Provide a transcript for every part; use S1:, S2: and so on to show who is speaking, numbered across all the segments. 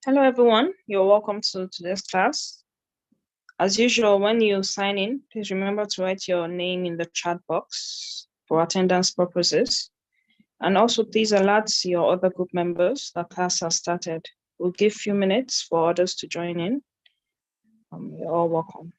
S1: Hello everyone, you're welcome to today's class. As usual, when you sign in, please remember to write your name in the chat box for attendance purposes. And also please alert your other group members that class has started. We'll give a few minutes for others to join in. You're all welcome.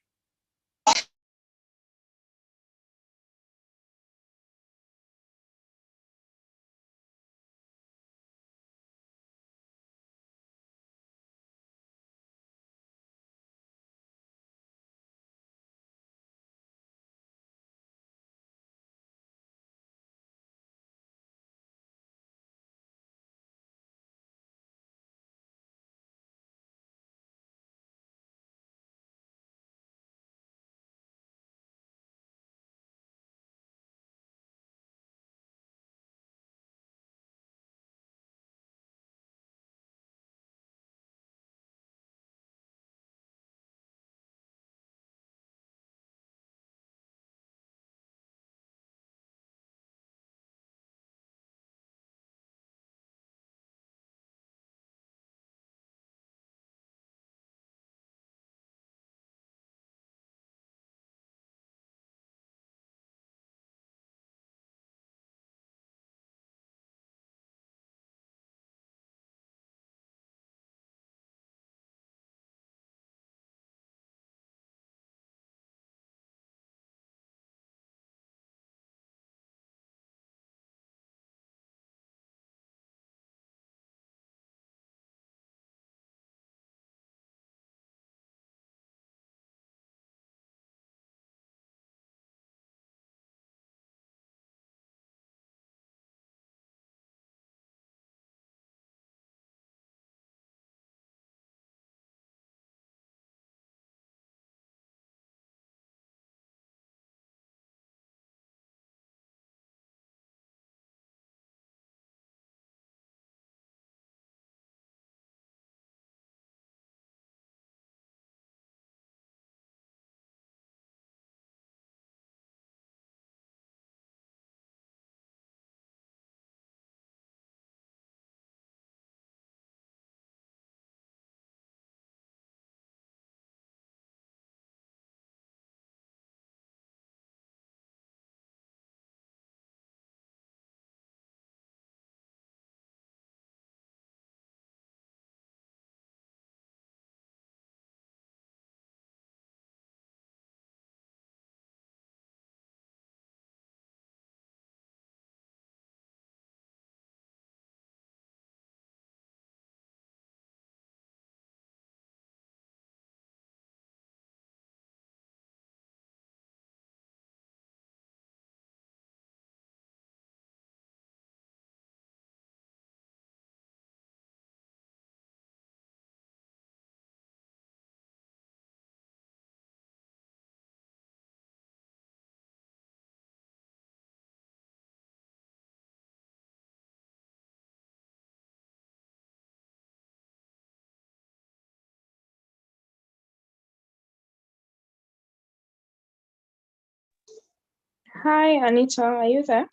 S1: Hi, Anita, are you there?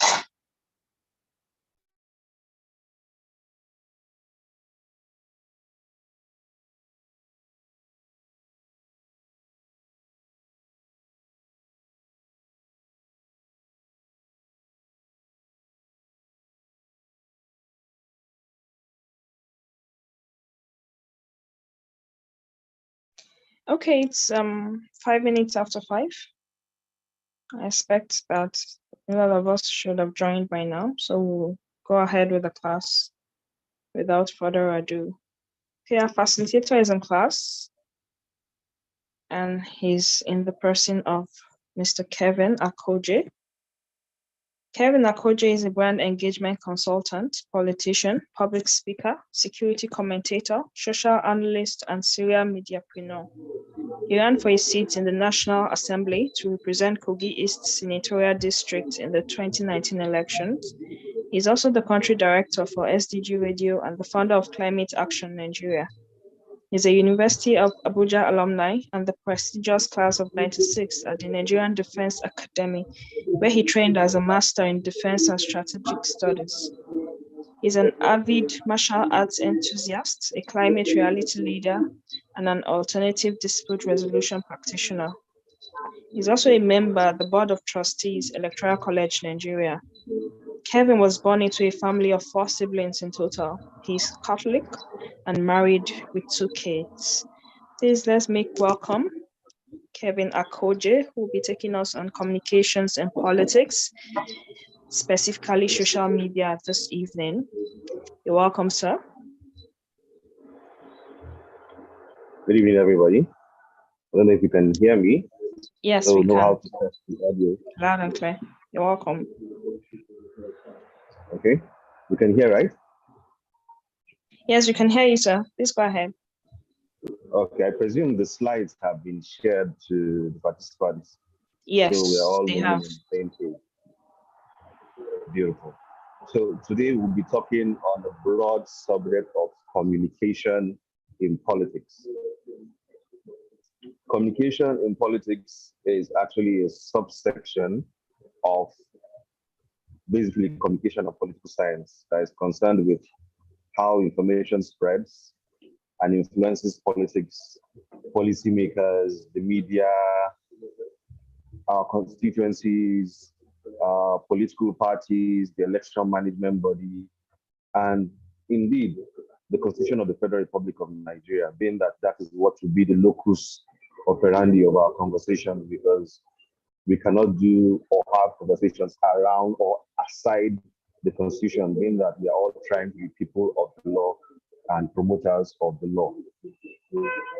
S1: Okay, it's 5 minutes after 5. I expect that a lot of us should have joined by now, so we'll go ahead with the class without further ado. Okay, our facilitator is in class, and he's in the person of Mr. Kevin Akoje. Kevin Akoje is a brand engagement consultant, politician, public speaker, security commentator, social analyst, and serial mediapreneur. He ran for a seat in the National Assembly to represent Kogi East Senatorial District in the 2019 elections. He's also the country director for SDG Radio and the founder of Climate Action Nigeria. He's a University of Abuja alumni and the prestigious class of '96 at the Nigerian Defense Academy, where he trained as a master in defense and strategic studies. He's an avid martial arts enthusiast, a climate reality leader, and an alternative dispute resolution practitioner. He's also a member at the Board of Trustees, Electoral College, Nigeria. Kevin was born into a family of 4 siblings in total. He's Catholic and married with 2 kids. Please let's make welcome Kevin Akoje, who will be taking us on communications and politics, specifically social media this evening. You're welcome, sir.
S2: Good evening, everybody. I don't know if you can hear me.
S1: Yes, we
S2: know
S1: can.
S2: How to test the audio.
S1: Loud and clear. You're welcome.
S2: Okay, we can hear, right?
S1: Yes, we can hear you, sir. Please go ahead.
S2: Okay, I presume the slides have been shared to the participants.
S1: Yes,
S2: so we are all
S1: they have.
S2: On the same page. Beautiful. So today we'll be talking on the broad subject of communication in politics. Communication in politics is actually a subsection of basically communication of political science that is concerned with how information spreads and influences politics, policymakers, the media, our constituencies, political parties, the election management body, and indeed the Constitution of the Federal Republic of Nigeria, being that that is what will be the locus operandi of our conversation, because we cannot do or have conversations around or aside the Constitution, being that we are all trying to be people of the law and promoters of the law.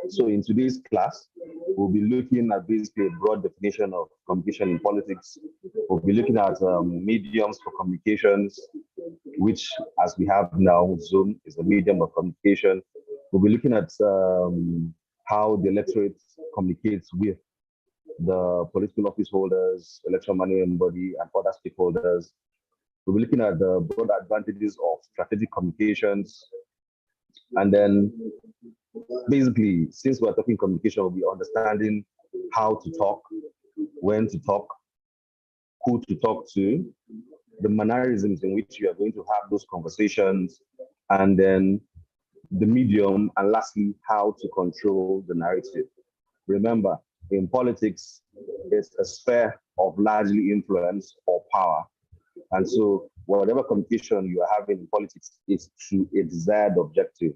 S2: So in today's class, we'll be looking at basically a broad definition of communication in politics. We'll be looking at mediums for communications, which, as we have now, Zoom is a medium of communication. We'll be looking at how the electorate communicates with the political office holders, election management body, and other stakeholders. We'll be looking at the broad advantages of strategic communications. And then basically, since we're talking communication, we'll be understanding how to talk, when to talk, who to talk to, the mannerisms in which you are going to have those conversations, and then the medium, and lastly, how to control the narrative. Remember, in politics, it's a sphere of largely influence or power. And so whatever communication you are having in politics is to a desired objective.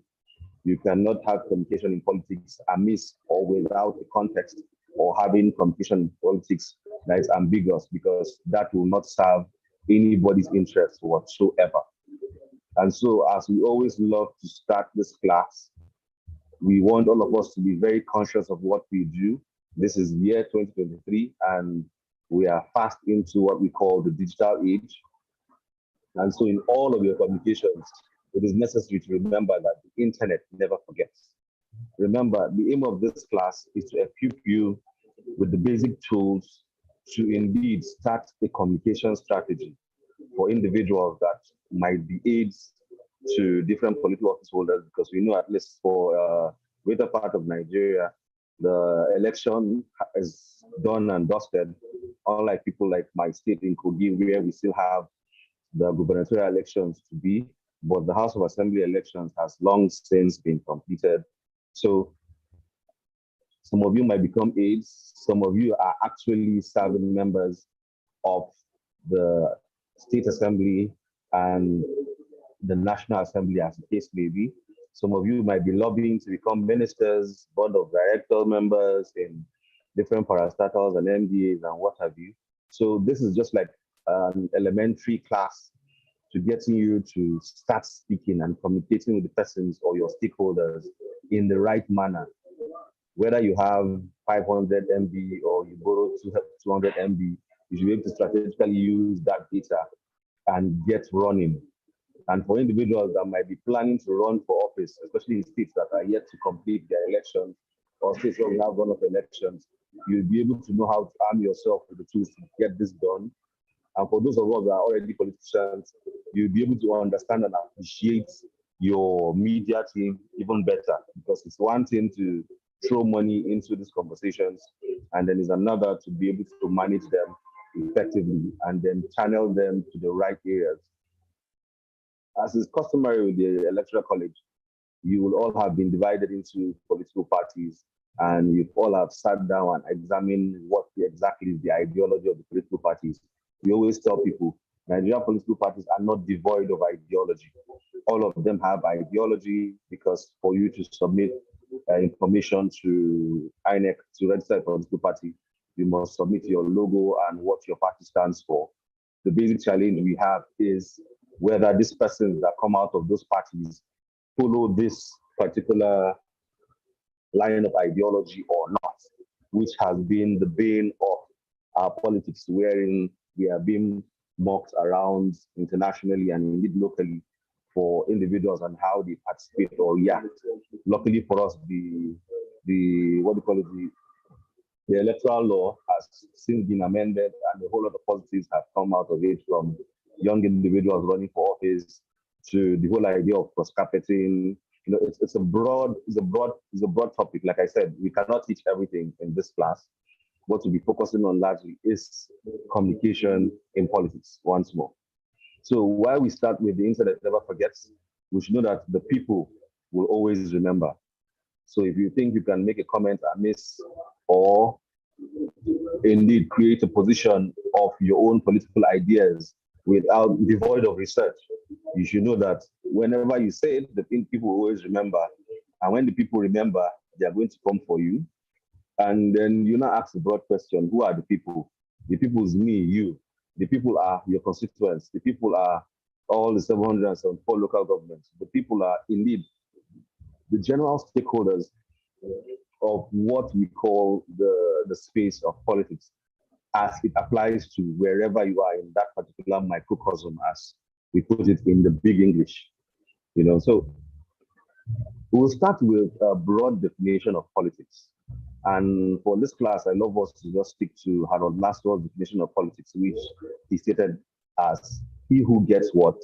S2: You cannot have communication in politics amiss or without a context, or having communication in politics that is ambiguous, because that will not serve anybody's interest whatsoever. And so, as we always love to start this class, we want all of us to be very conscious of what we do. This is year 2023, and we are fast into what we call the digital age. And so in all of your communications, it is necessary to remember that the internet never forgets. Remember, the aim of this class is to equip you with the basic tools to indeed start a communication strategy for individuals that might be aids to different political office holders, because we know, at least for greater part of Nigeria, the election is done and dusted, unlike people like my state in Kogi, where we still have the gubernatorial elections to be, but the House of Assembly elections has long since been completed. So some of you might become aides, some of you are actually serving members of the State Assembly and the National Assembly, as the case may be. Some of you might be lobbying to become ministers, board of director members in different parastatals and MDAs and what have you. So this is just like an elementary class to getting you to start speaking and communicating with the persons or your stakeholders in the right manner. Whether you have 500 MB or you borrow 200 MB, you should be able to strategically use that data and get running. And for individuals that might be planning to run for office, especially in states that are yet to complete their elections, or states where we have run-off elections, you'll be able to know how to arm yourself with the tools to get this done. And for those of us that are already politicians, you'll be able to understand and appreciate your media team even better, because it's one thing to throw money into these conversations, and then it's another to be able to manage them effectively and then channel them to the right areas. as is customary with the electoral college, you will all have been divided into political parties, and you all have sat down and examined what exactly is the ideology of the political parties. We always tell people Nigerian political parties are not devoid of ideology. All of them have ideology, because for you to submit information to INEC to register a political party, you must submit your logo and what your party stands for. The basic challenge we have is whether these persons that come out of those parties follow this particular line of ideology or not, which has been the bane of our politics, wherein we are being mocked around internationally and indeed locally for individuals and how they participate or react. Luckily for us, the what do you call it, the electoral law has since been amended, and a whole lot of positives have come out of it, from young individuals running for office to the whole idea of cross-carpeting. You know, it's a broad topic. Like I said, we cannot teach everything in this class. What we'll be focusing on largely is communication in politics once more. So while we start with the internet never forgets, we should know that the people will always remember. So if you think you can make a comment amiss, or indeed create a position of your own political ideas without devoid of research, you should know that whenever you say it, the people always remember. And when the people remember, they are going to come for you. And then you now ask the broad question: who are the people? The people is me, you. The people are your constituents. The people are all the 774 local governments. The people are indeed the general stakeholders of what we call the space of politics, as it applies to wherever you are in that particular microcosm, as we put it in the big English. You know, so we'll start with a broad definition of politics. And for this class, I love us to just stick to Harold Laswell's definition of politics, which he stated as he who gets what,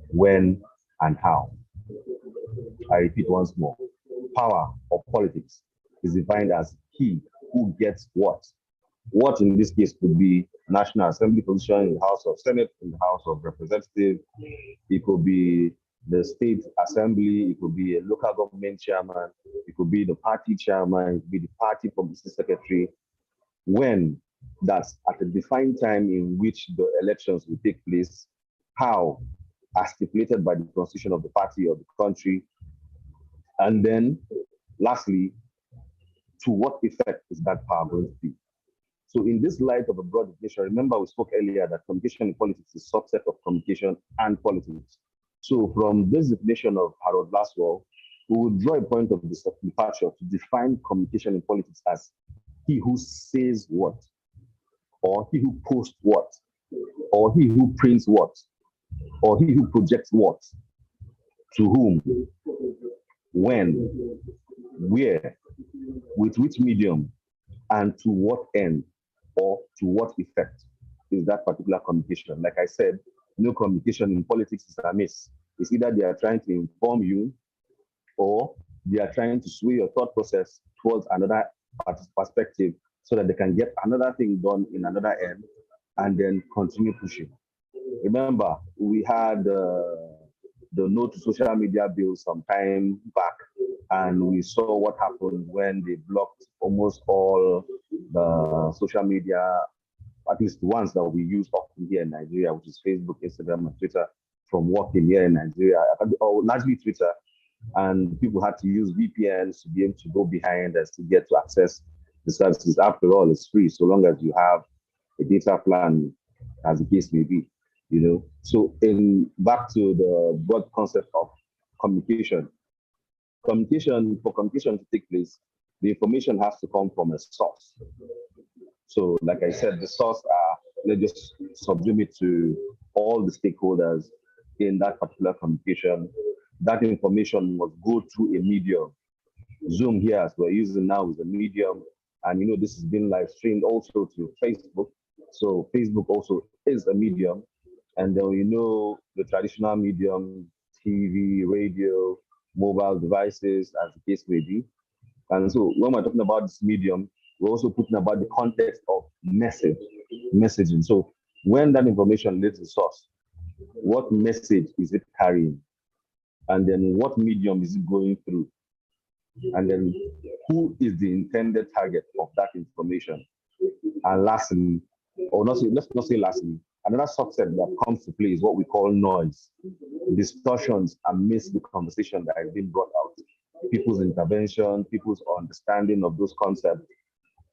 S2: when, and how. I repeat once more. Power of politics is defined as he who gets what. What in this case could be National Assembly position in the House of Senate, in the House of Representatives. It could be the state assembly, it could be a local government chairman, it could be the party chairman, it could be the party publicity secretary. When that's at a defined time in which the elections will take place, how, as stipulated by the constitution of the party or the country, and then lastly, to what effect is that power going to be? So in this light of a broad definition, remember we spoke earlier that communication in politics is a subset of communication and politics. So from this definition of Harold Laswell, we will draw a point of departure to define communication in politics as he who says what, or he who posts what, or he who prints what, or he who projects what, to whom, when, where, with which medium, and to what end, or to what effect is that particular communication. Like I said, no communication in politics is amiss. It's either they are trying to inform you, or they are trying to sway your thought process towards another perspective, so that they can get another thing done in another end and then continue pushing. Remember, we had the no to social media bill some time back, and we saw what happened when they blocked almost all the social media, at least the ones that we use often here in Nigeria, which is Facebook, Instagram, and Twitter, from working here in Nigeria, or largely Twitter. And people had to use VPNs to be able to go behind us to get to access the services. After all, it's free, so long as you have a data plan, as the case may be. You know, so in back to the broad concept of communication. For communication to take place, the information has to come from a source. So, like I said, the source are, let's just subsume it to all the stakeholders in that particular communication. That information must go through a medium. Zoom here, as we're using now, is a medium. And you know, this has been live streamed also to Facebook. So Facebook also is a medium. And then we know the traditional medium, TV, radio, mobile devices, as the case may be. And so when we're talking about this medium, we're also putting about the context of messaging. So when that information leaves the source, What message is it carrying? And then what medium is it going through? And then who is the intended target of that information? And lastly, or not, let's not say lastly, another subset that comes to play is what we call noise, distortions amidst the conversation that has been brought out. People's intervention, people's understanding of those concepts,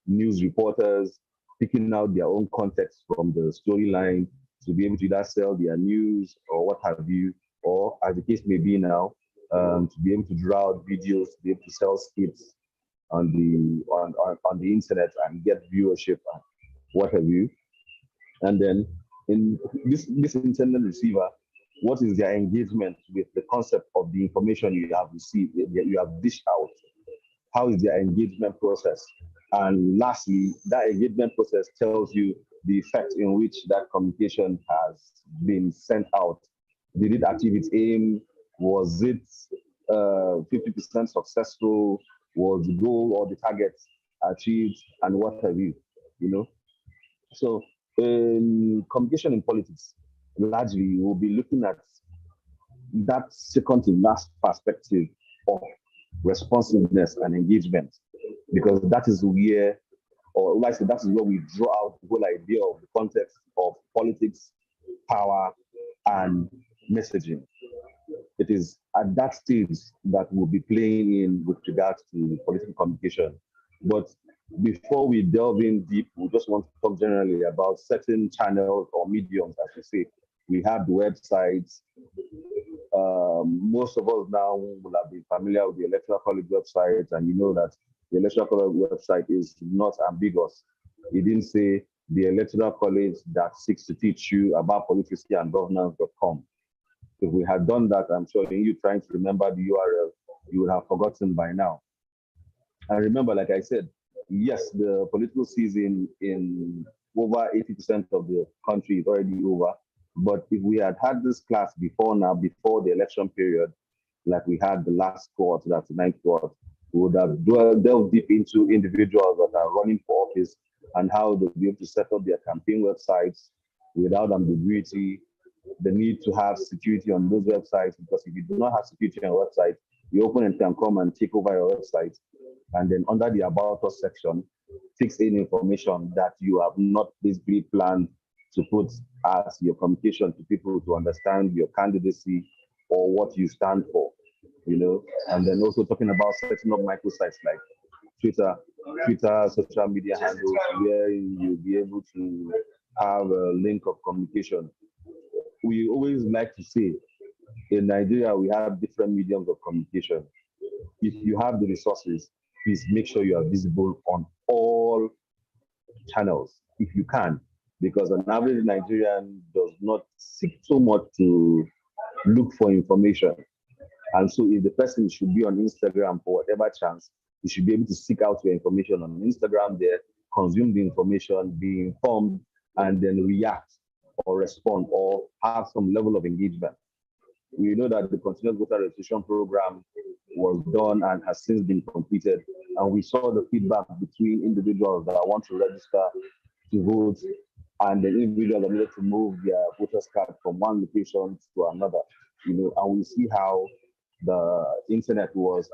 S2: news reporters picking out their own context from the storyline to be able to either sell their news or what have you, or as the case may be now, to be able to draw out videos, to be able to sell skits on the internet and get viewership and what have you. And then in this intended receiver, what is their engagement with the concept of the information you have received, you have dished out? How is their engagement process? And lastly, that engagement process tells you the effect in which that communication has been sent out. Did it achieve its aim? Was it 50% successful? Was the goal or the target achieved? And what have you? You know. So, communication in politics, largely, we'll be looking at that second to last perspective of responsiveness and engagement, because that is where, or like I said, that is where we draw out the whole idea of the context of politics, power, and messaging. It is at that stage that we'll be playing in with regards to political communication. But before we delve in deep, we just want to talk generally about certain channels or mediums, as we say. We have the websites. Most of us now will have been familiar with the Electoral College website, and you know that the Electoral College website is not ambiguous. It didn't say the Electoral College that seeks to teach you about politics and governance.com. If we had done that, I'm sure in you trying to remember the URL, you would have forgotten by now. And remember, like I said, yes, the political season in over 80% of the country is already over. But if we had had this class before now, before the election period, like we had the last cohort, that's the ninth cohort, we would have delved deep into individuals that are running for office and how they'll be able to set up their campaign websites without ambiguity, the need to have security on those websites, because if you do not have security on your website, the opponent can come and take over your website. And then under the About Us section, fix in information that you have not basically planned to put as your communication to people to understand your candidacy or what you stand for, you know. And then also talking about setting up microsites like Twitter, social media handles where you'll be able to have a link of communication. We always like to say in Nigeria, we have different mediums of communication. If you have the resources, please make sure you are visible on all channels if you can, because an average Nigerian does not seek so much to look for information. And so if the person should be on Instagram for whatever chance, you should be able to seek out your information on Instagram there, consume the information, be informed, and then react or respond or have some level of engagement. We know that the continuous voter registration program was done and has since been completed. And we saw the feedback between individuals that want to register to vote and the individuals that needed to move their voters card from one location to another. You know, and we see how the internet was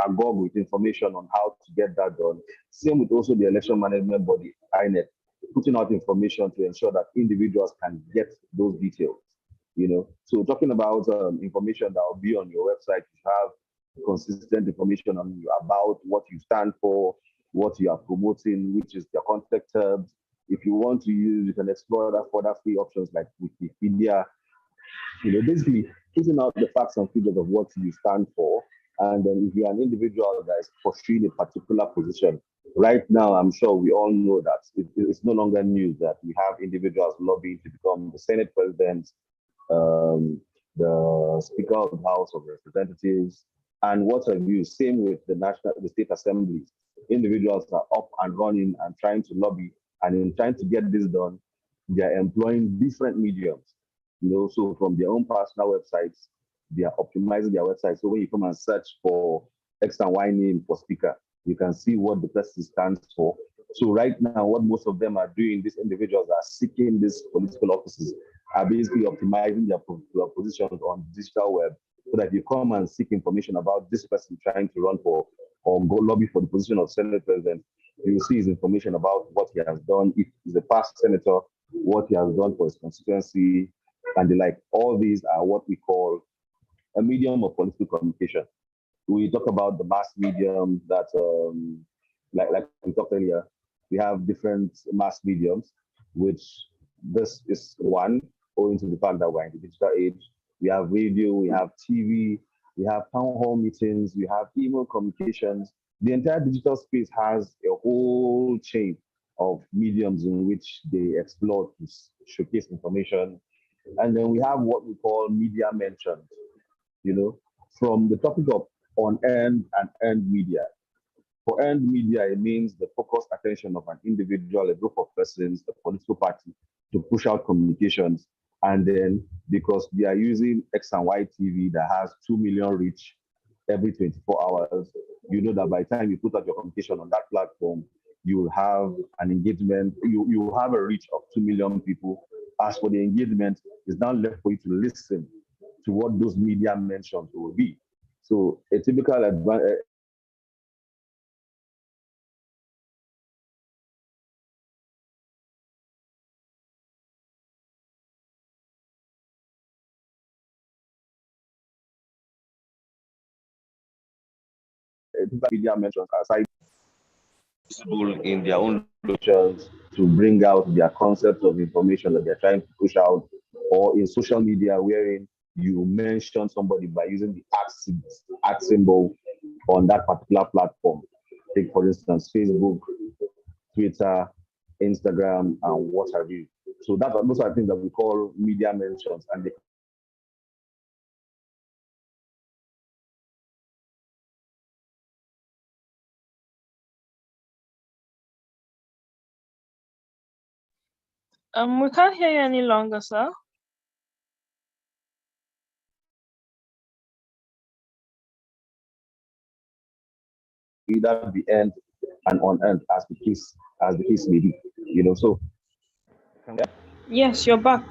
S2: agog with information on how to get that done. Same with also the election management body, INEC, putting out information to ensure that individuals can get those details. You know, so talking about information that will be on your website, you have consistent information on you about what you stand for, what you are promoting, which is your contact terms. If you want to use, you can explore that for other free options like Wikipedia. You know, basically putting out the facts and figures of what you stand for. And then if you're an individual that is pursuing a particular position, right now, I'm sure we all know that it's no longer news that we have individuals lobbying to become the Senate president, the Speaker of the House of Representatives, and what have you. Same with the state assemblies. Individuals are up and running and trying to lobby, and in trying to get this done, they are employing different mediums. You know, so from their own personal websites, they are optimizing their website. So when you come and search for X and Y name for speaker, you can see what the person stands for. So right now, what most of them are doing, these individuals are seeking these political offices, are basically optimizing their positions on the digital web, so that if you come and seek information about this person trying to run for or go lobby for the position of Senate President, you will see his information about what he has done. If he's a past senator, what he has done for his constituency, and the like. All these are what we call a medium of political communication. We talk about the mass medium that, like we talked earlier, we have different mass mediums, which this is one, owing to the fact that we're in the digital age. We have radio, we have TV, we have town hall meetings, we have email communications. The entire digital space has a whole chain of mediums in which they explore to showcase information. And then we have what we call media mentions, you know, from the topic of on and earned media. For earned media, it means the focused attention of an individual, a group of persons, a political party to push out communications. And then because we are using X and Y TV that has 2 million reach every 24 hours, you know that by the time you put out your communication on that platform, you will have an engagement, you will have a reach of 2 million people. As for the engagement, it's now left for you to listen to what those media mentions will be. So a typical media mentions aside visible in their own locations to bring out their concepts of information that they're trying to push out, or in social media wherein you mention somebody by using the at symbol on that particular platform. Take for instance Facebook, Twitter, Instagram, and what have you. So those are things that we call media mentions, and they
S1: We can't hear you any longer, sir.
S2: either be earned and unearned as the case may be. So
S1: Yes, you're back.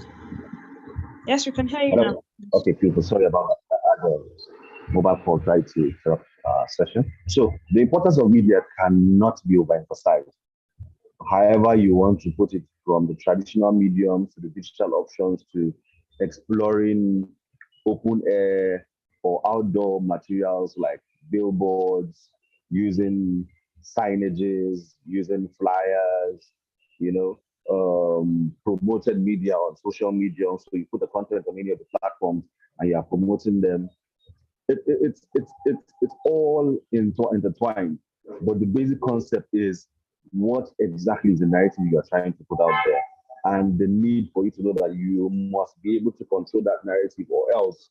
S1: Yes, we can hear you now.
S2: okay, people, sorry about that. I had a mobile call tried to interrupt session. So the importance of media cannot be overemphasized. However you want to put it, from the traditional mediums to the digital options to exploring open air or outdoor materials like billboards, using signages, using flyers, you know, promoted media on social media. So you put the content on any of the platforms and you are promoting them. It's all intertwined, but the basic concept is what exactly is the narrative you are trying to put out there, and the need for you to know that you must be able to control that narrative, or else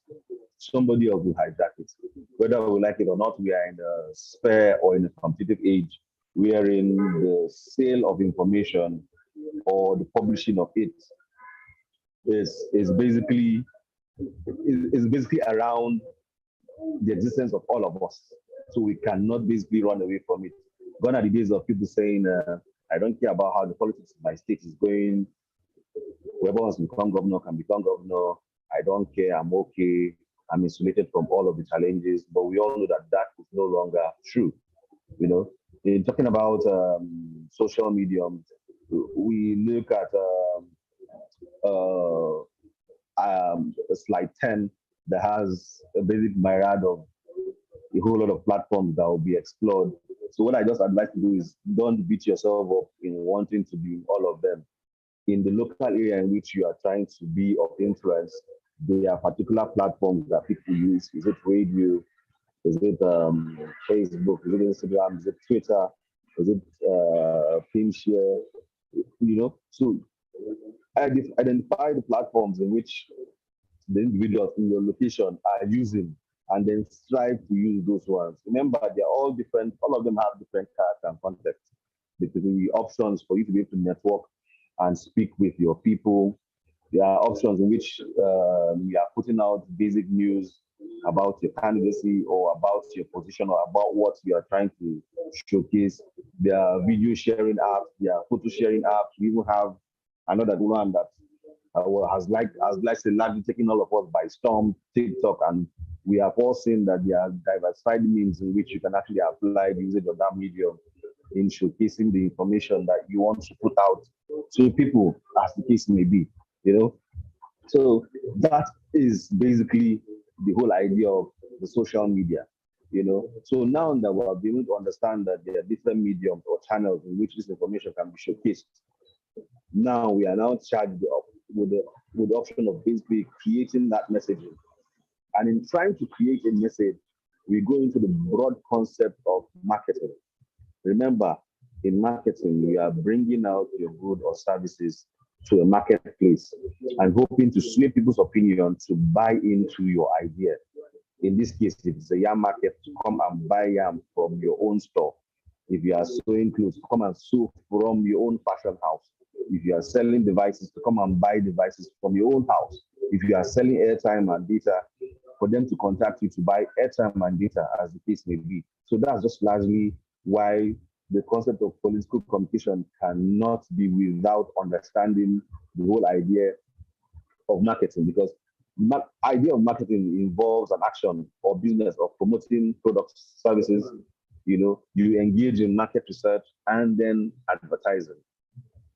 S2: somebody else will hijack it. Whether we like it or not, we are in a spare or in a competitive age wherein the sale of information or the publishing of it is basically around the existence of all of us. So we cannot basically run away from it. Gone are the days of people saying, I don't care about how the politics of my state is going. Whoever wants to become governor can become governor. I don't care. I'm okay. I'm insulated from all of the challenges. But we all know that that is no longer true. In talking about social mediums, we look at slide 10 that has a basic myriad of a whole lot of platforms that will be explored. So what I just advise to do is don't beat yourself up in wanting to be all of them. In the local area in which you are trying to be of influence, there are particular platforms that people use. Is it radio? Is it Facebook? Is it Instagram? Is it Twitter? Is it Pinshare? So identify the platforms in which the individuals in your location are using, and then strive to use those ones. Remember, they're all different, all of them have different character and context. There could be options for you to be able to network and speak with your people. There are options in which you are putting out basic news about your candidacy or about your position or about what you are trying to showcase. There are video sharing apps, there are photo sharing apps. We even have another one that has like say largely taken all of us by storm, TikTok, and we have all seen that there are diversified means in which you can actually apply the usage of that medium in showcasing the information that you want to put out to people, as the case may be, you know. So that is basically the whole idea of the social media, you know. So now that we are beginning to understand that there are different mediums or channels in which this information can be showcased, now we are now charged with the option of basically creating that messaging. And in trying to create a message, we go into the broad concept of marketing. Remember, in marketing, you are bringing out your good or services to a marketplace and hoping to sway people's opinion to buy into your idea. In this case, if it's a yam market, to come and buy yam from your own store. If you are sewing clothes, to come and sew from your own fashion house. If you are selling devices, to come and buy devices from your own house. If you are selling airtime and data, for them to contact you to buy airtime and data, as the case may be. So that's just largely why the concept of political communication cannot be without understanding the whole idea of marketing, because idea of marketing involves an action or business of promoting products, services. You know, you engage in market research and then advertising.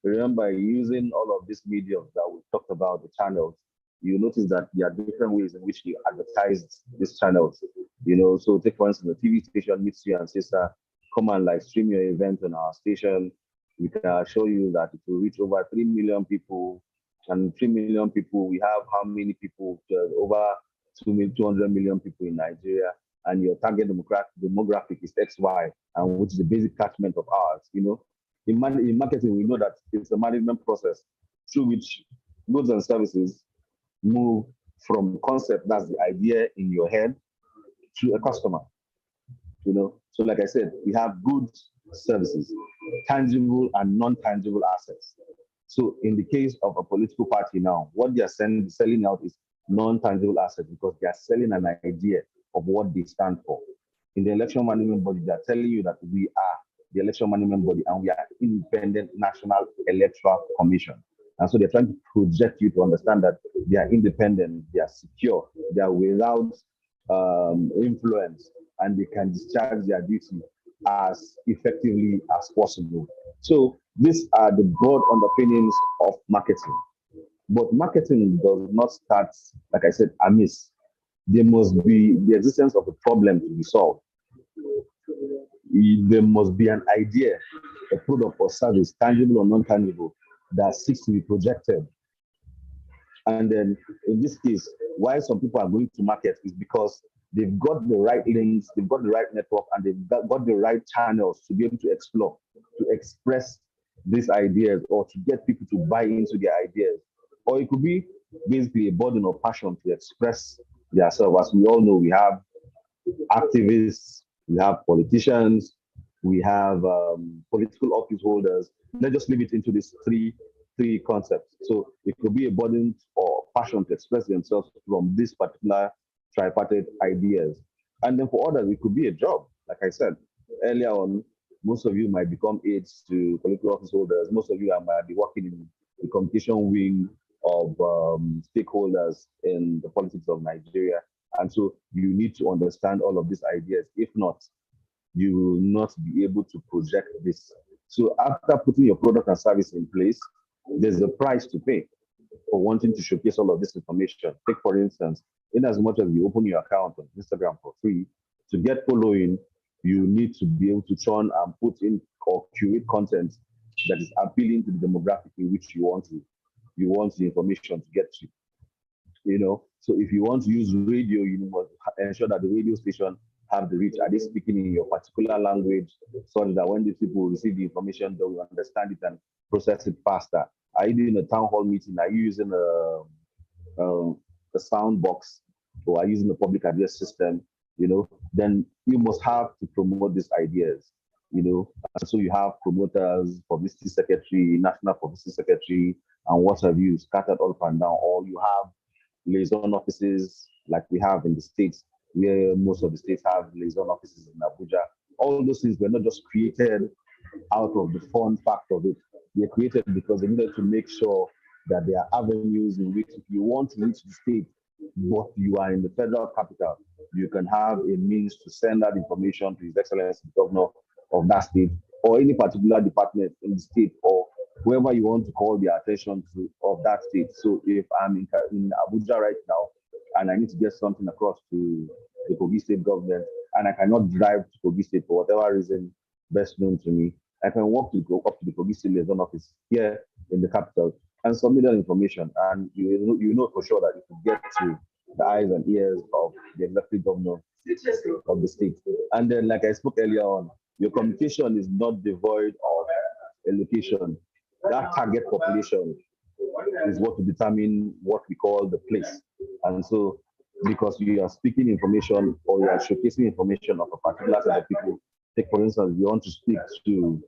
S2: Remember, using all of these mediums that we talked about, the channels, you notice that there are different ways in which you advertise these channels. You know, so take for instance, the TV station meets you and says, come and like stream your event on our station. We can assure you that it will reach over 3 million people. And 3 million people, we have how many people? Over 200 million people in Nigeria. And your target demographic is XY, and which is the basic catchment of ours. You know, in marketing, we know that it's a management process through which goods and services move from concept, that's the idea in your head, to a customer. You know, so like I said, we have goods, services, tangible and non-tangible assets. So in the case of a political party now, what they are selling out is non-tangible assets because they are selling an idea of what they stand for. In the election management body, they are telling you that we are the election management body and we are independent National Electoral Commission. And so they're trying to project you to understand that they are independent, they are secure, they are without influence, and they can discharge their duty as effectively as possible. So these are the broad underpinnings of marketing. But marketing does not start, like I said, amiss. There must be the existence of a problem to be solved. There must be an idea, a product or service, tangible or non-tangible, that seeks to be projected. And then in this case, why some people are going to market is because they've got the right links, they've got the right network, and they've got the right channels to be able to explore, to express these ideas, or to get people to buy into their ideas. Or it could be basically a burden or passion to express themselves. As we all know, we have activists, we have politicians, we have political office holders. Let's just leave it into these three concepts. So it could be a burden or passion to express themselves from this particular tripartite ideas. And then for others, it could be a job. Like I said earlier on, most of you might become aides to political office holders. Most of you might be working in the communication wing of stakeholders in the politics of Nigeria. And so you need to understand all of these ideas. If not, you will not be able to project this. So after putting your product and service in place, there's a price to pay for wanting to showcase all of this information. Take, for instance, in as much as you open your account on Instagram for free, to get following, you need to be able to turn and put in or curate content that is appealing to the demographic in which you want the information to get to. You know, so if you want to use radio, you must ensure that the radio station have the reach. Are they speaking in your particular language so that when these people receive the information, they will understand it and process it faster? Are you doing a town hall meeting? Are you using a sound box, or are you using a public address system? You know, then you must have to promote these ideas. You know, and so you have promoters, publicity secretary, national publicity secretary, and what have you scattered all up and down, or you have liaison offices like we have in the States, where most of the states have liaison offices in Abuja. All those things were not just created out of the fun fact of it. They were created because they needed to make sure that there are avenues in which if you want to reach the state, but you are in the federal capital, you can have a means to send that information to His Excellency the Governor of that state, or any particular department in the state, or whoever you want to call the attention to of that state. So if I'm in Abuja right now and I need to get something across to the Kogi State government, and I cannot drive to Kogi State for whatever reason best known to me, I can walk to go up to the Kogi State liaison office here in the capital and submit that information, and you know for sure that it will get to the eyes and ears of the executive governor of the state. And then, like I spoke earlier on, your communication is not devoid of a location. That target population is what will determine what we call the place. And so, because you are speaking information or you are showcasing information of a particular set of people, take for instance, you want to speak to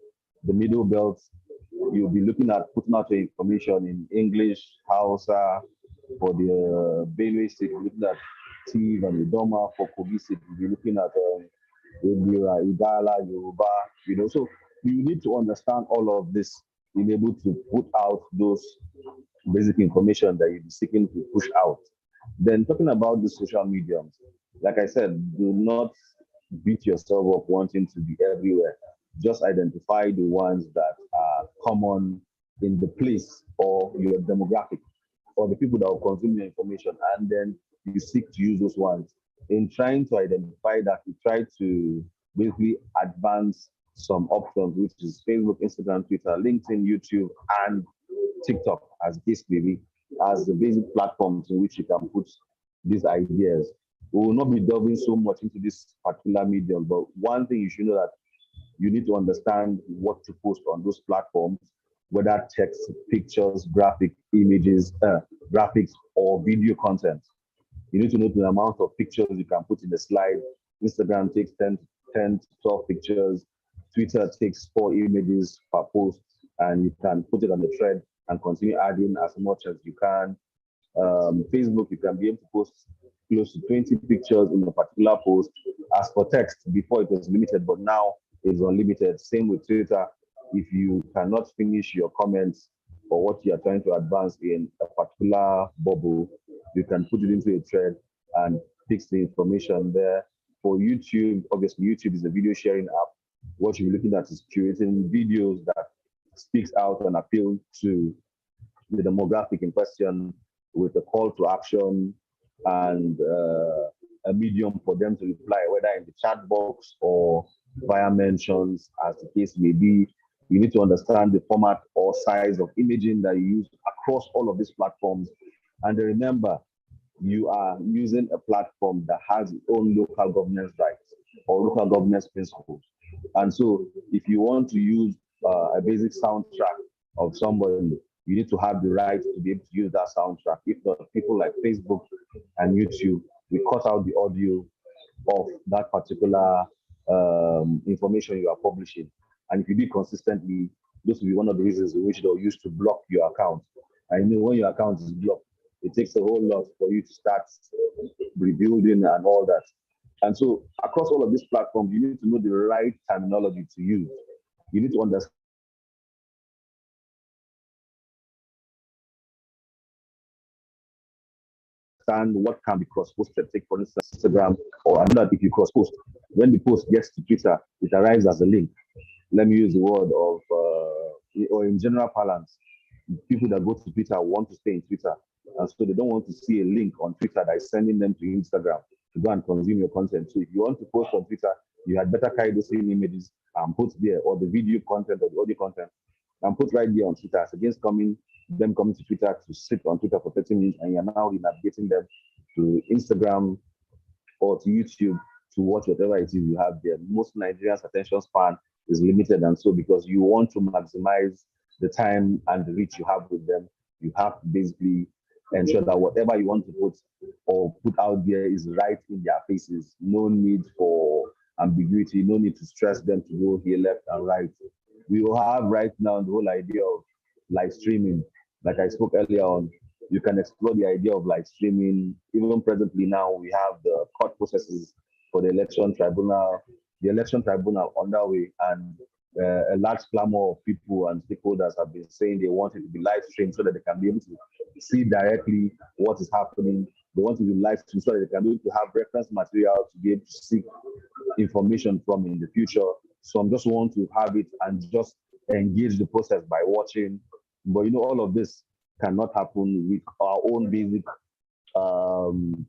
S2: the middle belt, you'll be looking at putting out your information in English, Hausa, for the Benue State, looking at Tiv and Idoma. For Kogi State, you'll be looking at Igala, Yoruba, So you need to understand all of this, being able to put out those basic information that you're seeking to push out. Then talking about the social mediums, like I said, do not beat yourself up wanting to be everywhere. Just identify the ones that are common in the place or your demographic or the people that will consume your information, and then you seek to use those ones. In trying to identify that, you try to basically advance some options, which is Facebook, Instagram, Twitter, LinkedIn, YouTube, and TikTok as case may be, as the basic platforms in which you can put these ideas. We will not be delving so much into this particular medium, but one thing you should know that you need to understand what to post on those platforms, whether text, pictures, graphic images, graphics, or video content. You need to know the amount of pictures you can put in the slide. Instagram takes 10 to 12 pictures. Twitter takes 4 images per post, and you can put it on the thread and continue adding as much as you can. Facebook, you can be able to post close to 20 pictures in a particular post. As for text, before it was limited, but now it's unlimited. Same with Twitter. If you cannot finish your comments or what you are trying to advance in a particular bubble, you can put it into a thread and fix the information there. For YouTube, obviously YouTube is a video sharing app. What you're looking at is curating videos that speaks out and appeal to the demographic in question with a call to action and a medium for them to reply, whether in the chat box or via mentions, as the case may be. You need to understand the format or size of imaging that you use across all of these platforms. And remember, you are using a platform that has its own local governance rights or local governance principles. And so if you want to use a basic soundtrack of somebody, you need to have the right to be able to use that soundtrack. If not, people like Facebook and YouTube, we cut out the audio of that particular information you are publishing. And if you do it consistently, this will be one of the reasons in which they'll use to block your account. And when your account is blocked, it takes a whole lot for you to start rebuilding and all that. And so across all of these platforms, you need to know the right terminology to use. You need to understand what can be cross-posted. Take, for instance, Instagram, or another. If you cross-post, when the post gets to Twitter, it arrives as a link. Let me use the word of, or in general parlance, people that go to Twitter want to stay in Twitter. And so they don't want to see a link on Twitter that is sending them to Instagram to go and consume your content. So if you want to post on Twitter, you had better carry those same images and put there, or the video content or the audio content, and put right there on Twitter, as against them coming to Twitter to sit on Twitter for 30 minutes, and you're now navigating them to Instagram or to YouTube to watch whatever it is you have there. Most Nigerians' attention span is limited, and so because you want to maximize the time and the reach you have with them, you have to basically ensure that whatever you want to put or put out there is right in their faces. No need for ambiguity, no need to stress them to go here, left and right. We will have right now the whole idea of live streaming. Like I spoke earlier on, you can explore the idea of live streaming. Even presently now, we have the court processes for the election tribunal underway, and a large clamor of people and stakeholders have been saying they want it to be live streamed so that they can be able to see directly what is happening. They want to be live streamed so that they can be able to have reference material to be able to seek information from in the future. Some just want to have it and just engage the process by watching. But all of this cannot happen with our own basic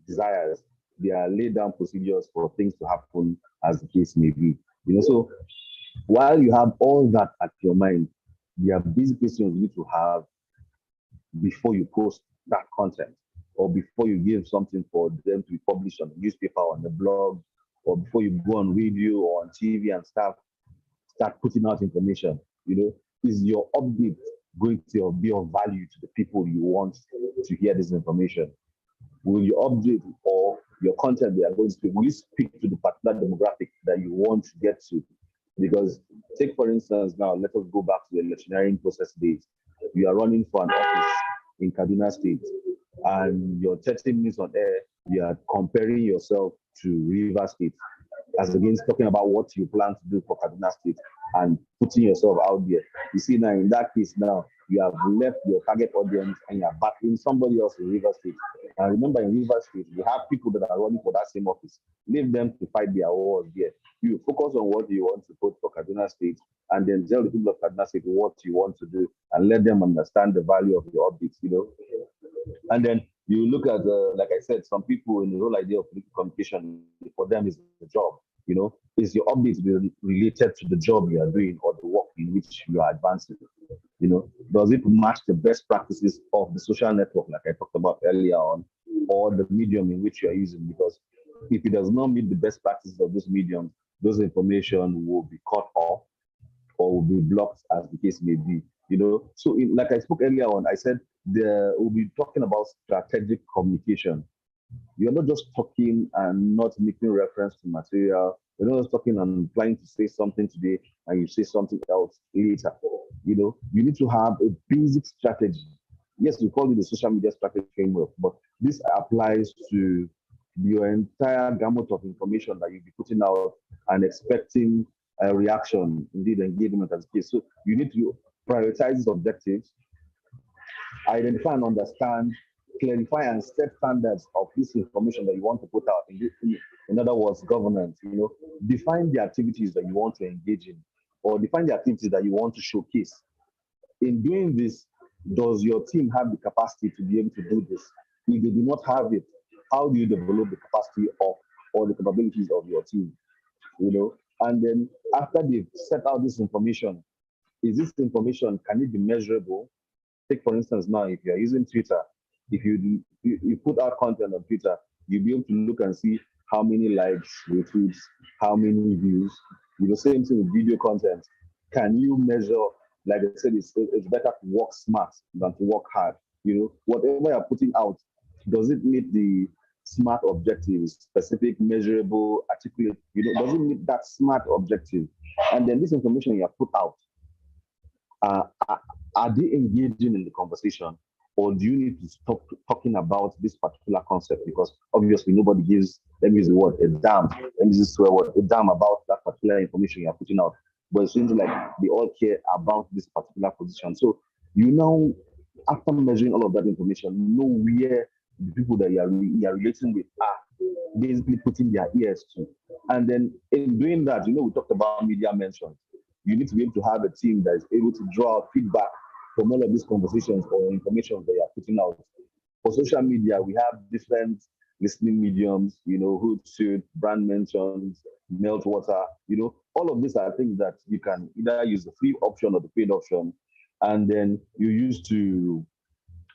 S2: desires. There are laid down procedures for things to happen as the case may be. So while you have all that at your mind, there are basic questions you need to have before you post that content, or before you give something for them to be published on the newspaper, on the blog, or before you go on radio or on TV and start putting out information. Is your update going to be of value to the people you want to hear this information? Will your update or your content they are going to will you speak to the particular demographic that you want to get to? Because take for instance now, let us go back to the electioneering process days. You are running for an office in Kaduna State, and your 30 minutes on air, you are comparing yourself to River State, as against talking about what you plan to do for Kaduna State and putting yourself out there. You see now, in that case now, you have left your target audience and you are battling somebody else in River State. And remember, in River State, you have people that are running for that same office. Leave them to fight their wars there. You focus on what you want to put for Kaduna State, and then tell the people of Kaduna State what you want to do, and let them understand the value of your updates, And then you look at, like I said, some people in the whole idea of political communication, for them is the job. Is your update related to the job you are doing or the work in which you are advancing? Does it match the best practices of the social network, like I talked about earlier on, or the medium in which you are using? Because if it does not meet the best practices of this medium, those information will be cut off or will be blocked, as the case may be. So like I spoke earlier on, I said we'll be talking about strategic communication. You're not just talking and not making reference to material. You're not just talking and trying to say something today and you say something else later. You need to have a basic strategy. Yes, we call it the social media strategy framework, but this applies to your entire gamut of information that you'll be putting out and expecting a reaction, indeed engagement as a case. So you need to prioritize these objectives, identify and understand, clarify and set standards of this information that you want to put out. In other words, governance. Define the activities that you want to engage in, or define the activities that you want to showcase. In doing this, does your team have the capacity to be able to do this? If they do not have it, how do you develop the capacity of or the capabilities of your team? And then after they've set out this information, is this information, can it be measurable? Take for instance now, if you're using Twitter, if you put out content on Twitter, you'll be able to look and see how many likes, retweets, how many views. Same thing with video content. Can you measure? Like I said, it's better to work smart than to work hard. Whatever you're putting out, does it meet the smart objectives, specific, measurable, articulate? Does it meet that smart objective? And then this information you have put out, are they engaging in the conversation, or do you need to stop talking about this particular concept? Because obviously nobody gives, let me use the word, a damn, let me use the swear word, a damn about that particular information you're putting out. But it seems like they all care about this particular position. So now, after measuring all of that information, you know where the people that you are relating with are basically putting their ears to. And then in doing that, we talked about media mentions. You need to be able to have a team that is able to draw out feedback from all of these conversations or information that you are putting out. For social media, we have different listening mediums, Hootsuite, brand mentions, Meltwater, all of these are things that you can either use the free option or the paid option. And then you use to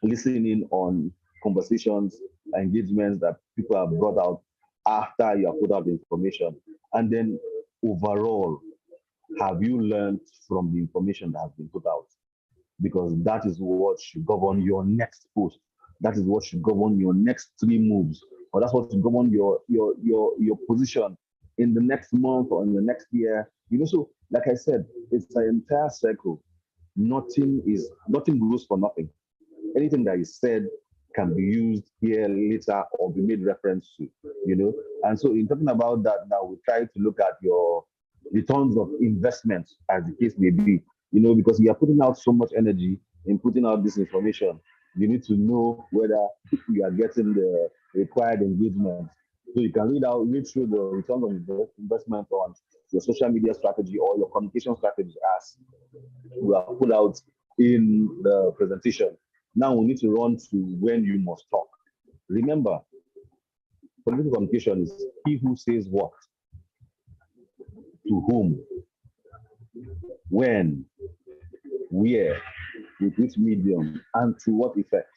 S2: listen in on conversations, engagements that people have brought out after you have put out the information. And then overall, have you learned from the information that has been put out? Because that is what should govern your next post. That is what should govern your next 3 moves, or that's what should govern your position in the next month or in the next year. So like I said, it's an entire circle. Nothing goes for nothing. Anything that is said can be used here later or be made reference to. And so in talking about that now, we try to look at your returns of investment, as the case may be. Because you are putting out so much energy in putting out this information, you need to know whether you are getting the required engagement. So you can read through the return on investment on your social media strategy or your communication strategy as we are put out in the presentation. Now we need to run to when you must talk. Remember, political communication is he who says what, to whom, when, where, with which medium, and to what effect.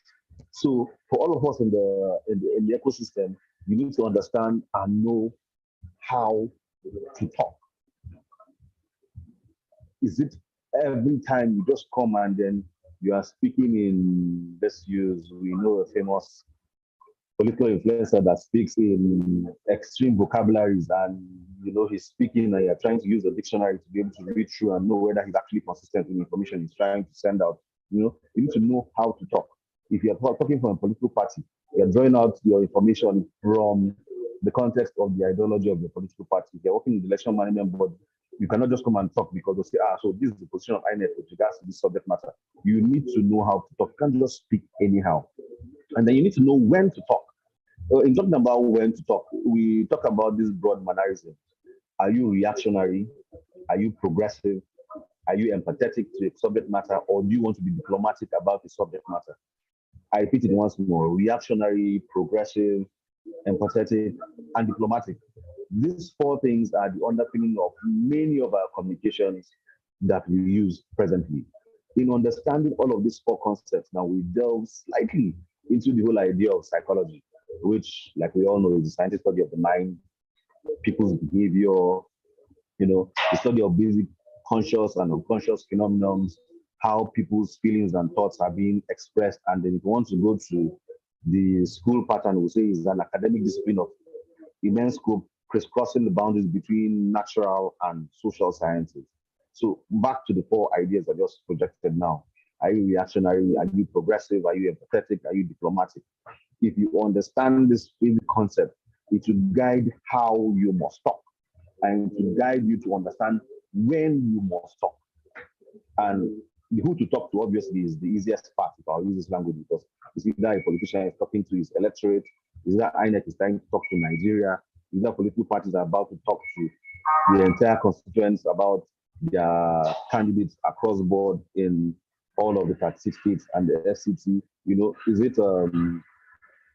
S2: So for all of us in the ecosystem, you need to understand and know how to talk. Is it every time you just come and then you are speaking in, let's use, we know a famous political influencer that speaks in extreme vocabularies, and he's speaking and you're trying to use a dictionary to be able to read through and know whether he's actually consistent with the information he's trying to send out. You need to know how to talk. If you're talking from a political party, you're drawing out your information from the context of the ideology of your political party. If you're working in the election management board, you cannot just come and talk because they'll say, so this is the position of INEC with regards to this subject matter. You need to know how to talk. You can't just speak anyhow. And then you need to know when to talk. In talking about when to talk, we talk about this broad mannerism. Are you reactionary? Are you progressive? Are you empathetic to a subject matter, or do you want to be diplomatic about the subject matter? I repeat it once more: reactionary, progressive, empathetic, and diplomatic. These four things are the underpinning of many of our communications that we use presently. In understanding all of these four concepts, now we delve slightly into the whole idea of psychology, which, like we all know, is the scientific study of the mind, people's behavior, the study of basic conscious and unconscious phenomena, how people's feelings and thoughts are being expressed. And then if you want to go to the school pattern, we say is an academic discipline of immense scope, crisscrossing the boundaries between natural and social sciences. So back to the four ideas I just projected now. Are you reactionary? Are you progressive? Are you empathetic? Are you diplomatic? If you understand this basic concept, it will guide how you must talk, and to guide you to understand when you must talk. And the who to talk to obviously is the easiest part, if I'll use this language, because it's either a politician is talking to his electorate, is that INEC is trying to talk to Nigeria, is that political parties are about to talk to the entire constituents about their candidates across board in all of the 36 states and the FCT. Is it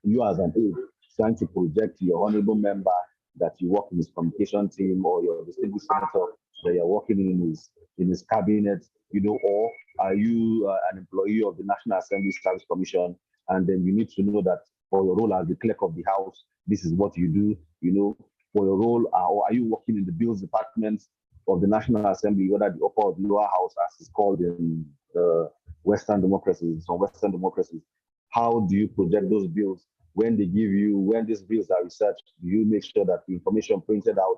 S2: you as an aide trying to project to your honorable member that you work in his communication team, or your distinguished senator that you're working in his cabinet, or are you an employee of the National Assembly Service Commission, and then you need to know that for your role as the clerk of the house, this is what you do, for your role, or are you working in the bills department of the National Assembly, whether the upper or the lower house, as it's called in Western democracies, some Western democracies. How do you project those bills? When these bills are researched, do you make sure that the information printed out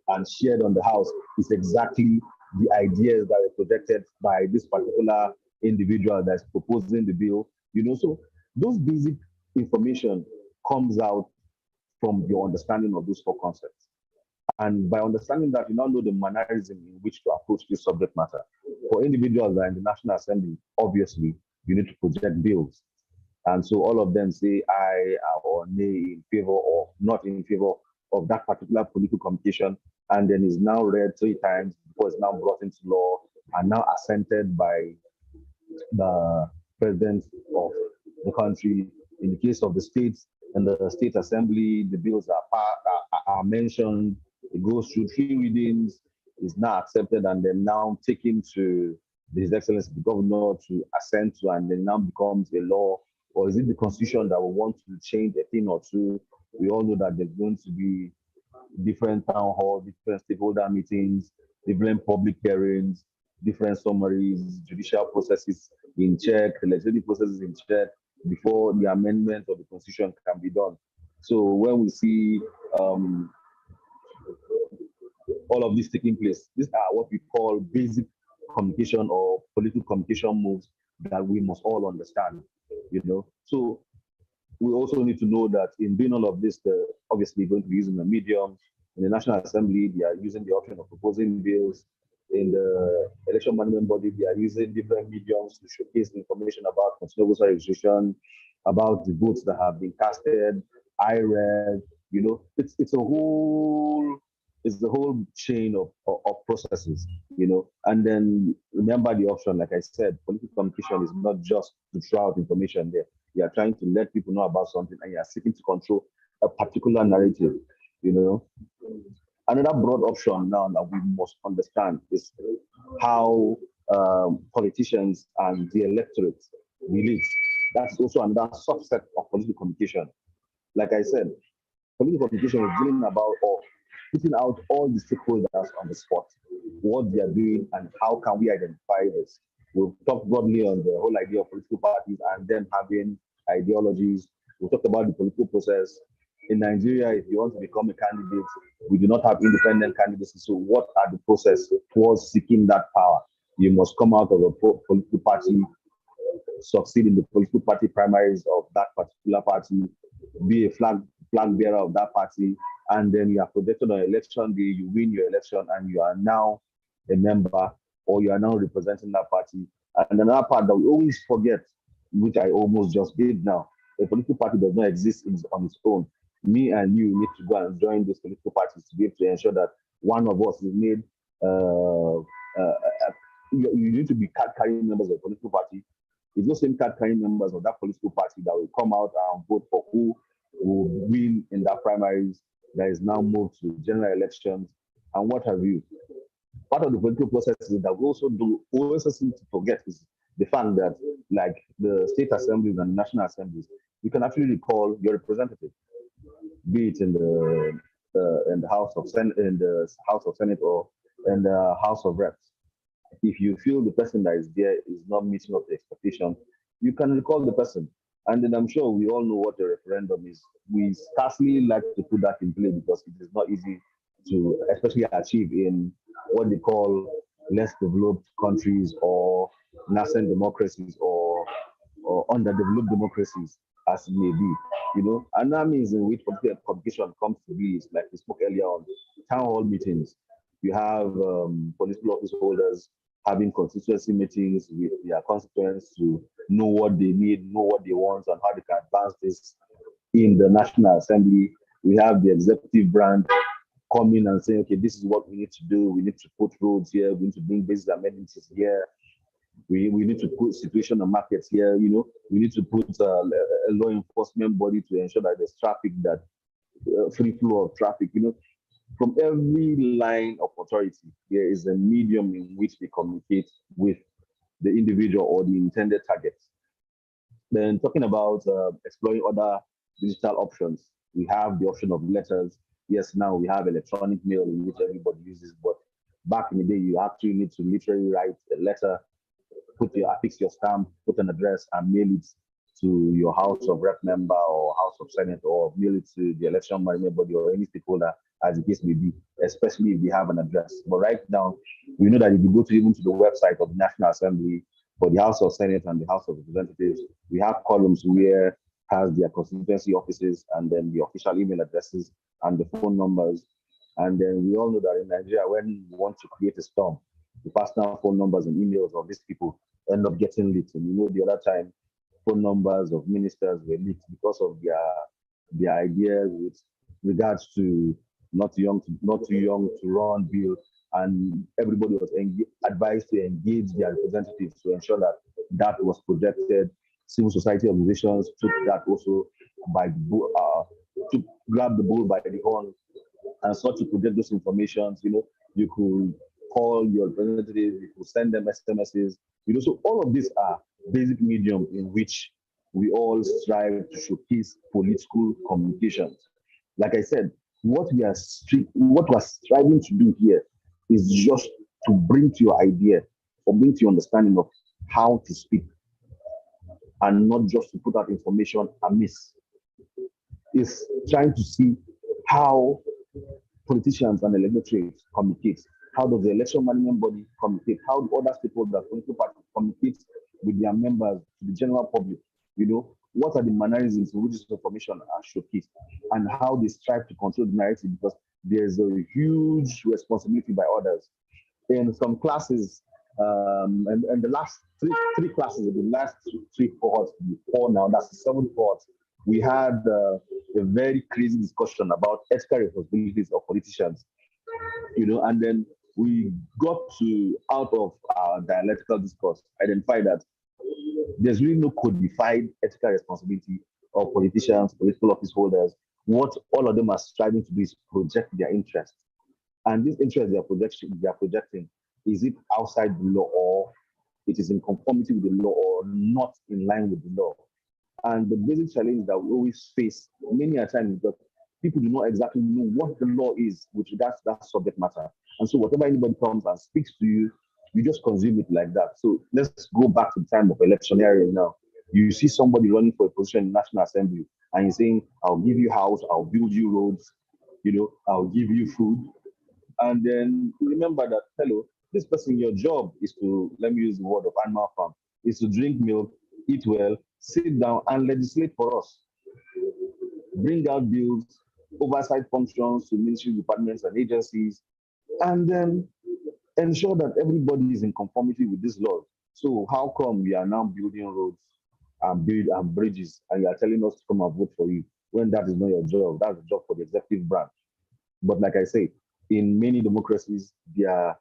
S2: and shared on the house is exactly the ideas that are projected by this particular individual that's proposing the bill? So those basic information comes out from your understanding of those four concepts. And by understanding that, you now know the mannerism in which to approach this subject matter. For individuals that are in the National Assembly, obviously, you need to project bills. And so all of them say aye or nay in favor or not in favor of that particular political communication, and then is now read 3 times before it's now brought into law and now assented by the president of the country. In the case of the states and the state assembly, the bills are mentioned. It goes through 3 readings, is now accepted, and then now taken to His Excellency the Governor to assent to, and then now becomes a law. Or is it the Constitution that will want to change a thing or two? We all know that there's going to be different town hall, different stakeholder meetings, different public hearings, different summaries, judicial processes in check, legislative processes in check before the amendment of the Constitution can be done. So when we see all of this taking place, these are what we call basic communication or political communication moves that we must all understand. So we also need to know that in doing all of this, obviously going to be using the medium, In the National Assembly, they are using the option of proposing bills. In the election management body, they are using different mediums to showcase the information about continuous voter registration, about the votes that have been casted. I read, it's the whole chain of processes, and then remember the option, like I said, political communication is not just to throw out information there. You are trying to let people know about something and you are seeking to control a particular narrative, you know. Another broad option now that we must understand is how politicians and the electorate relate. That's also another subset of political communication. Like I said, political communication is dealing about or putting out all the stakeholders on the spot, what they are doing, and how can we identify this. We've talked broadly on the whole idea of political parties and them having ideologies. We talked about the political process. In Nigeria, if you want to become a candidate, we do not have independent candidates. So, what are the process towards seeking that power? You must come out of a political party, succeed in the political party primaries of that particular party, be a flag bearer of that party, and then you are projected on election day, you win your election, and you are now a member or you are now representing that party. And another part that we always forget, which I almost just did now, a political party does not exist on its own. Me and you need to go and join these political parties to be able to ensure that one of us is made. You need to be card carrying members of the political party. It's those same card carrying members of that political party that will come out and vote for who will win in that primaries that is now moved to general elections and what have you. Part of the political process is that we also seem to forget is the fact that, like the state assemblies and national assemblies, you can actually recall your representative, be it in the House of Senate, or in the House of Reps. If you feel the person that is there is not meeting up the expectation, you can recall the person. And then I'm sure we all know what a referendum is. We scarcely like to put that in play because it is not easy to, especially achieve in what they call less developed countries or nascent democracies or underdeveloped democracies, as it may be. And that means in which political communication comes to be is like we spoke earlier on, town hall meetings. You have political office holders having constituency meetings with their constituents to know what they need, know what they want, and how they can advance this in the National Assembly. We have the executive branch coming and saying, okay, this is what we need to do. We need to put roads here. We need to bring basic amenities here. We need to put situation and markets here. We need to put a law enforcement body to ensure that there's traffic, that free flow of traffic. From every line of authority, there is a medium in which they communicate with the individual or the intended target. Then talking about exploring other digital options, we have the option of letters. Yes, now we have electronic mail in which everybody uses, but back in the day, you actually need to literally write a letter, affix your stamp, put an address, and mail it to your House of Rep member or House of Senate, or mail it to the election management body or any stakeholder, as the case may be, especially if they have an address. But right now, we know that if you go to even to the website of the National Assembly, for the House of Senate and the House of Representatives, we have columns where has their constituency offices and then the official email addresses and the phone numbers. And then we all know that in Nigeria, when you want to create a storm, the personal phone numbers and emails of these people end up getting leaked. And the other time, phone numbers of ministers were leaked because of their ideas with regards to not too young to run bill, and everybody was advised to engage their representatives to ensure that was projected. Civil society organizations took that also by to grab the bull by the horn and start to project those informations. You could call your representatives, you could send them SMSs. So all of these are basic medium in which we all strive to showcase political communications. Like I said, what we are striving to do here is just to bring to your idea or bring to your understanding of how to speak, and not just to put out information amiss. It's trying to see how politicians and electorate communicate. How does the election management body communicate? How do other stakeholders, political parties communicate with their members, to the general public? What are the mannerisms in which this information are showcased, and how they strive to control the narrative, because there's a huge responsibility by others. In some classes, and the last three classes, the last three cohorts before now, that's the seventh cohort, we had a very crazy discussion about ethical responsibilities of politicians, and then we got to, out of our dialectical discourse, identify that there's really no codified ethical responsibility of politicians, political office holders. What all of them are striving to do is project their interest. And this interest they are projecting, is it outside the law, or it is in conformity with the law, or not in line with the law? And the basic challenge that we always face many a time is that people do not exactly know what the law is with regards to that subject matter. And so whatever anybody comes and speaks to you, you just consume it like that. So let's go back to the time of electioneering now. You see somebody running for a position in the National Assembly, and you're saying, I'll give you house, I'll build you roads, I'll give you food. And then remember that, hello, this person, your job is to, let me use the word of animal farm, is to drink milk, eat well, sit down and legislate for us. Bring out bills, oversight functions to ministry departments and agencies, and then ensure that everybody is in conformity with this law. So how come we are now building roads and bridges, and you are telling us to come and vote for you when that is not your job? That's the job for the executive branch. But like I say, in many democracies, there are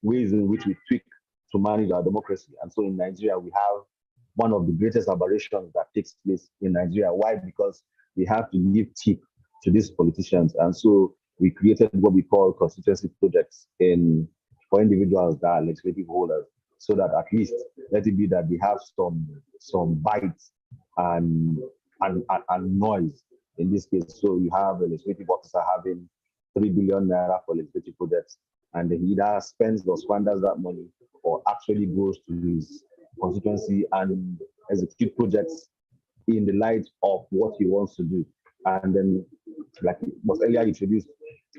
S2: ways in which we tweak to manage our democracy. And so in Nigeria, we have one of the greatest aberrations that takes place in Nigeria. Why? Because we have to give tip to these politicians. And so we created what we call constituency projects for individuals that are legislative holders, so that at least let it be that they have some bites and noise in this case. So you have a legislative officer having 3 billion naira for legislative projects, and then he either spends or squanders that money, or actually goes to his constituency and execute projects in the light of what he wants to do. And then, like it was earlier introduced,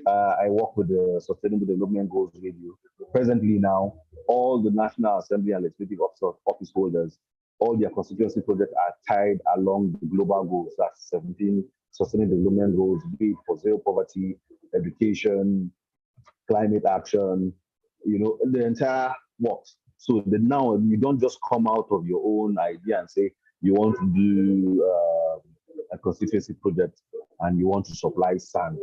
S2: I work with the Sustainable Development Goals Radio. Presently now, all the National Assembly and legislative office holders, all their constituency projects are tied along the global goals. That's 17 Sustainable Development Goals, be it for zero poverty, education, climate action, the entire works. So that now you don't just come out of your own idea and say you want to do a constituency project and you want to supply sand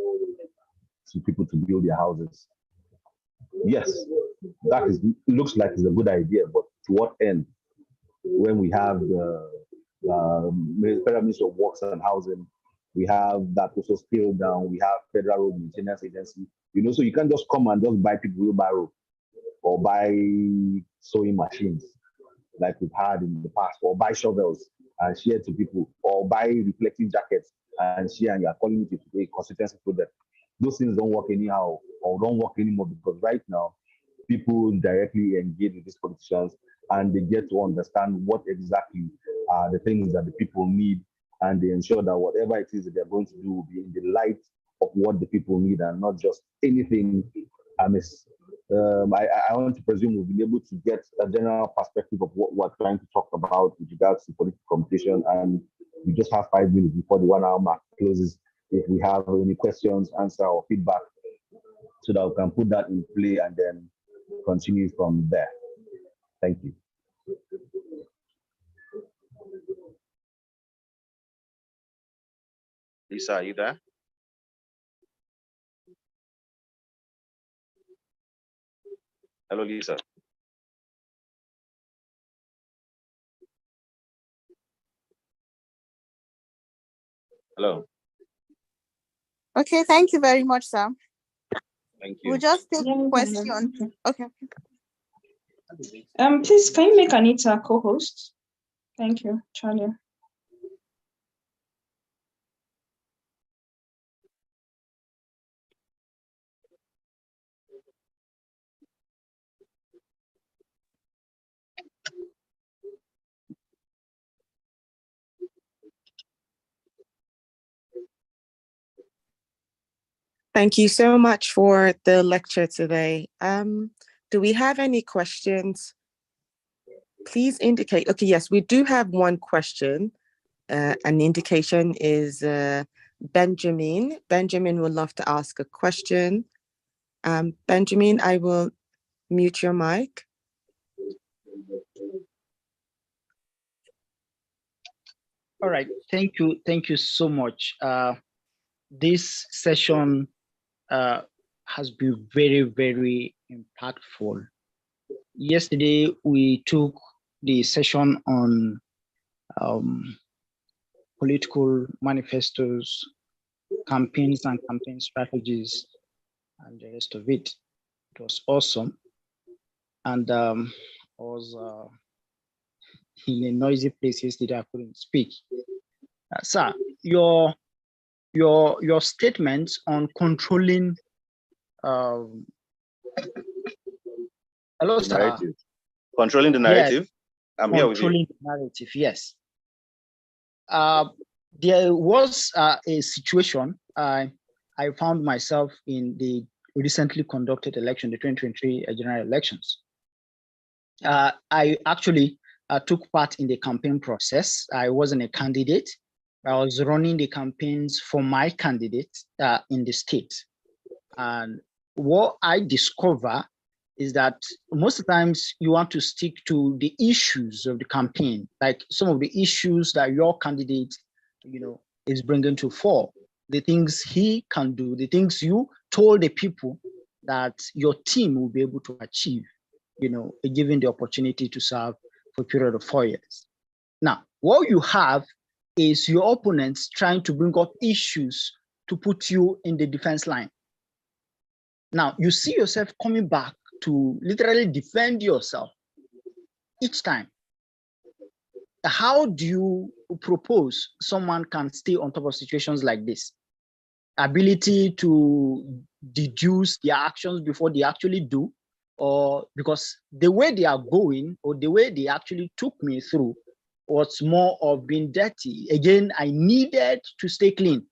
S2: to people to build their houses. Yes, looks like it's a good idea, but to what end? When we have the Federal Ministry of Works and Housing, we have that also scaled down. We have Federal Road Maintenance Agency. So you can't just come and just buy people wheelbarrow or buy sewing machines like we've had in the past, or buy shovels and share to people, or buy reflective jackets and share, and you are calling it a constituency project. Those things don't work anyhow, or don't work anymore, because right now people directly engage with these politicians and they get to understand what exactly are the things that the people need, and they ensure that whatever it is that they're going to do will be in the light of what the people need and not just anything amiss. I want to presume we've been able to get a general perspective of what we're trying to talk about with regards to political competition, and we just have 5 minutes before the 1 hour mark closes. If we have any questions, answer, or feedback, so that we can put that in play and then continue from there. Thank you.
S3: Lisa, are you there? Hello, Lisa. Hello.
S4: Okay, thank you very much, sir.
S3: Thank you.
S4: We'll just take questions. Okay.
S1: Please, can you make Anita co-host? Thank you, Charlie.
S5: Thank you so much for the lecture today. Do we have any questions? Please indicate. Okay, yes, we do have one question. An indication is Benjamin. Benjamin would love to ask a question. Benjamin, I will mute your mic.
S6: All right, thank you. Thank you so much. This session has been very, very impactful. Yesterday, we took the session on political manifestos, campaigns and campaign strategies, and the rest of it. It was awesome. And I was in a noisy place yesterday, I couldn't speak. Sir, your statements on controlling hello, sir.
S3: Narrative. Controlling the narrative. I'm here with you.
S6: Controlling the narrative, yes. There was a situation I found myself in the recently conducted election, the 2023 general elections. I actually took part in the campaign process. I wasn't a candidate. I was running the campaigns for my candidate in the state. And what I discover is that most of the times you want to stick to the issues of the campaign, like some of the issues that your candidate, is bringing to fore, the things he can do, the things you told the people that your team will be able to achieve, given the opportunity to serve for a period of 4 years. Now, what you have is your opponents trying to bring up issues to put you in the defense line. Now, you see yourself coming back to literally defend yourself each time. How do you propose someone can stay on top of situations like this? Ability to deduce their actions before they actually do, or because the way they are going or the way they actually took me through was more of being dirty. Again, I needed to stay clean,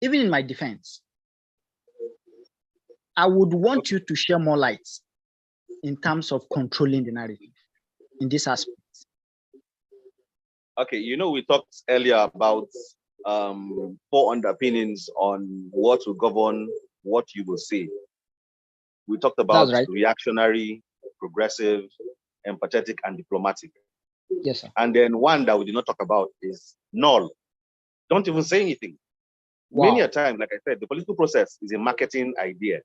S6: even in my defense. I would want you to share more light in terms of controlling the narrative in this aspect.
S3: Okay, we talked earlier about 4 underpinnings on what will govern what you will say. We talked about reactionary, progressive, empathetic, and diplomatic.
S6: Yes, sir.
S3: And then one that we did not talk about is null. Don't even say anything.
S6: Wow.
S3: Many a time, like I said, the political process is a marketing idea.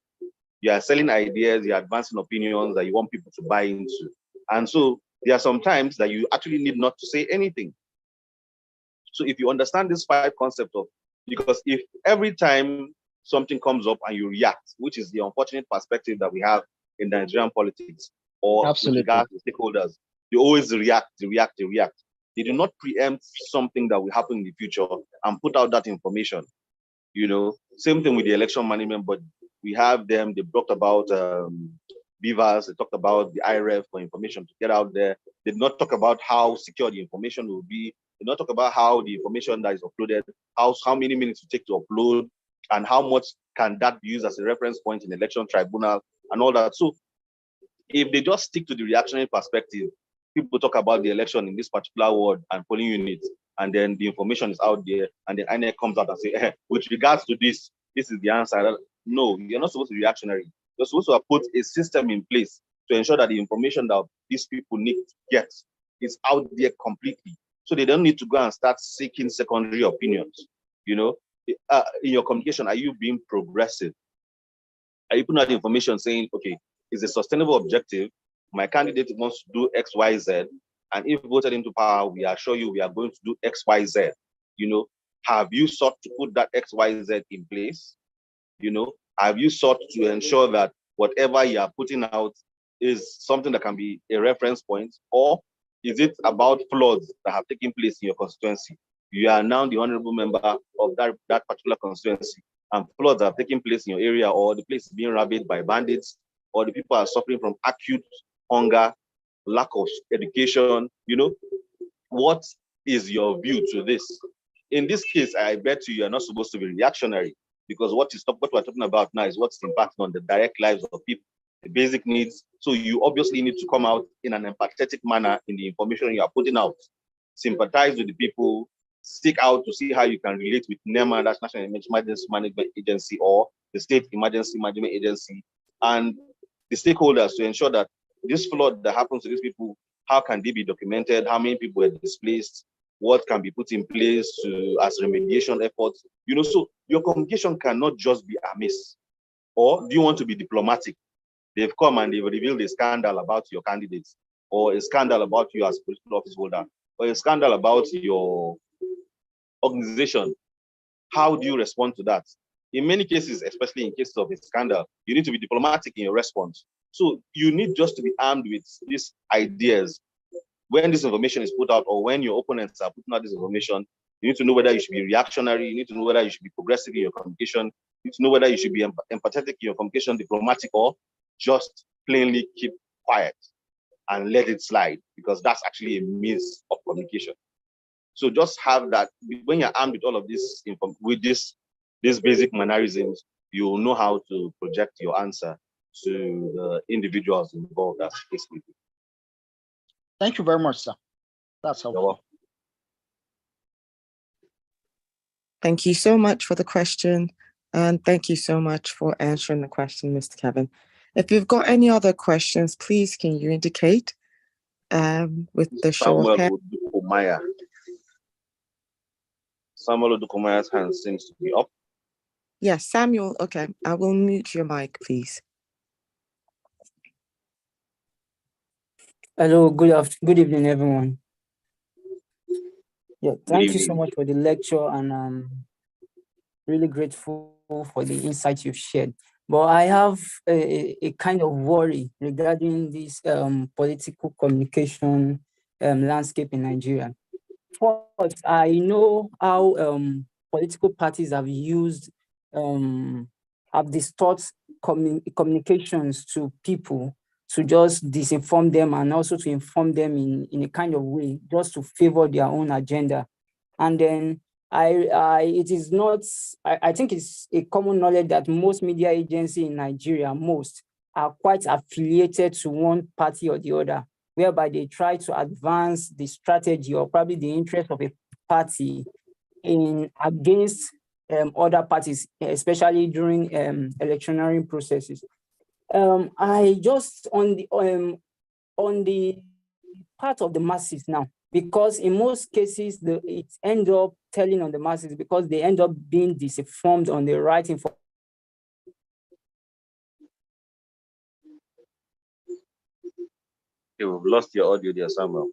S3: You are selling ideas, you're advancing opinions that you want people to buy into. And so there are some times that you actually need not to say anything. So if you understand this 5 concepts of, because if every time something comes up and you react, which is the unfortunate perspective that we have in Nigerian politics or with regards to stakeholders, you always react. They do not preempt something that will happen in the future and put out that information. Same thing with the election management, but we have them, they talked about beavers, they talked about the IRF for information to get out there. They did not talk about how secure the information will be. They did not talk about how the information that is uploaded, how many minutes it take to upload, and how much can that be used as a reference point in the election tribunal and all that. So if they just stick to the reactionary perspective, people talk about the election in this particular ward and polling units, and then the information is out there, and then INEC comes out and say, with regards to this is the answer. No, you're not supposed to be reactionary. You're supposed to have put a system in place to ensure that the information that these people need to get is out there completely. So they don't need to go and start seeking secondary opinions. In your communication, are you being progressive? Are you putting out information saying, okay, it's a sustainable objective, my candidate wants to do X, Y, Z, and if voted into power, we assure you we are going to do X, Y, Z. Have you sought to put that X, Y, Z in place? Have you sought to ensure that whatever you are putting out is something that can be a reference point, or is it about floods that have taken place in your constituency? You are now the honorable member of that particular constituency, and floods have taken place in your area, or the place is being ravaged by bandits, or the people are suffering from acute hunger, lack of education. What is your view to this? In this case, I bet you are not supposed to be reactionary, because what we're talking about now is what's impacting on the direct lives of people, the basic needs. So you obviously need to come out in an empathetic manner in the information you are putting out. Sympathize with the people, seek out to see how you can relate with NEMA, that's National Emergency Management Agency, or the State Emergency Management Agency, and the stakeholders to ensure that this flood that happens to these people, how can they be documented? How many people were displaced? What can be put in place as remediation efforts? So your communication cannot just be amiss. Or do you want to be diplomatic? They've come and they've revealed a scandal about your candidates, or a scandal about you as political office holder, or a scandal about your organization. How do you respond to that? In many cases, especially in cases of a scandal, you need to be diplomatic in your response. So you need just to be armed with these ideas. When this information is put out, or when your opponents are putting out this information, you need to know whether you should be reactionary, you need to know whether you should be progressive in your communication, you need to know whether you should be empathetic in your communication, diplomatic, or just plainly keep quiet and let it slide, because that's actually a means of communication. So just have that. When you're armed with all of this, with these basic mannerisms, you'll know how to project your answer to the individuals involved. That's basically.
S6: Thank you very much, sir. That's helpful.
S5: Thank you so much for the question. And thank you so much for answering the question, Mr. Kevin. If you've got any other questions, please can you indicate with the show of hands?
S3: Samuel Odukomaya's hand seems to be up.
S5: Yes, Samuel. Okay, I will mute your mic, please.
S7: Hello, good evening, everyone. Yeah, thank you so much for the lecture, and I'm really grateful for the insights you've shared. But I have a kind of worry regarding this political communication landscape in Nigeria. First, I know how political parties have distorted communications to people to just disinform them, and also to inform them in a kind of way just to favor their own agenda. And then I think it's a common knowledge that most media agencies in Nigeria, are quite affiliated to one party or the other, whereby they try to advance the strategy or probably the interest of a party against other parties, especially during electioneering processes. I just on the part of the masses now, because in most cases it ends up telling on the masses because they end up being disinformed on the right information.
S3: Okay, we've lost your audio there, Samuel.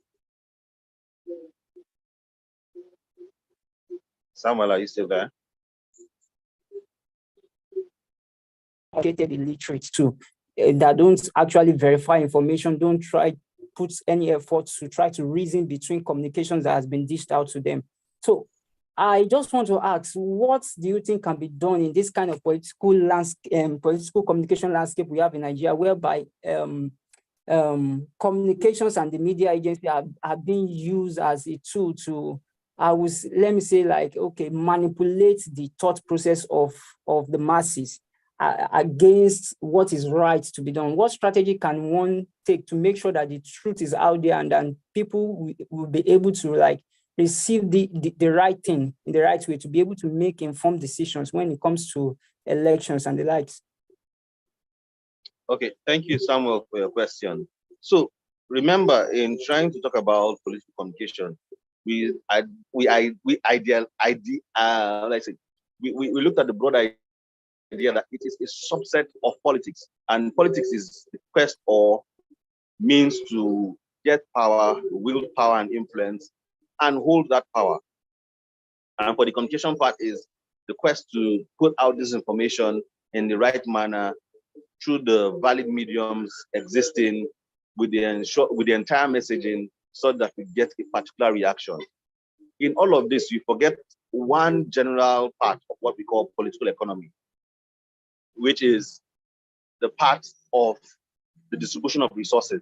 S3: Samuel, are you still there?
S7: Illiterate too, that don't actually verify information, don't put any effort to try to reason between communications that has been dished out to them. So I just want to ask, what do you think can be done in this kind of political communication landscape we have in Nigeria, whereby communications and the media agency are being used as a tool to, let me say, like, okay, manipulate the thought process of the masses against what is right to be done? What strategy can one take to make sure that the truth is out there, and then people will be able to receive the right thing in the right way, to be able to make informed decisions when it comes to elections and the likes?
S3: Okay, thank you, Samuel, for your question. So remember, in trying to talk about political communication, we looked at the broad idea that it is a subset of politics, and politics is the quest or means to get power, wield power and influence, and hold that power. And for the communication part is the quest to put out this information in the right manner through the valid mediums existing with the entire messaging, so that we get a particular reaction. In all of this, you forget one general part of what we call political economy, which is the part of the distribution of resources.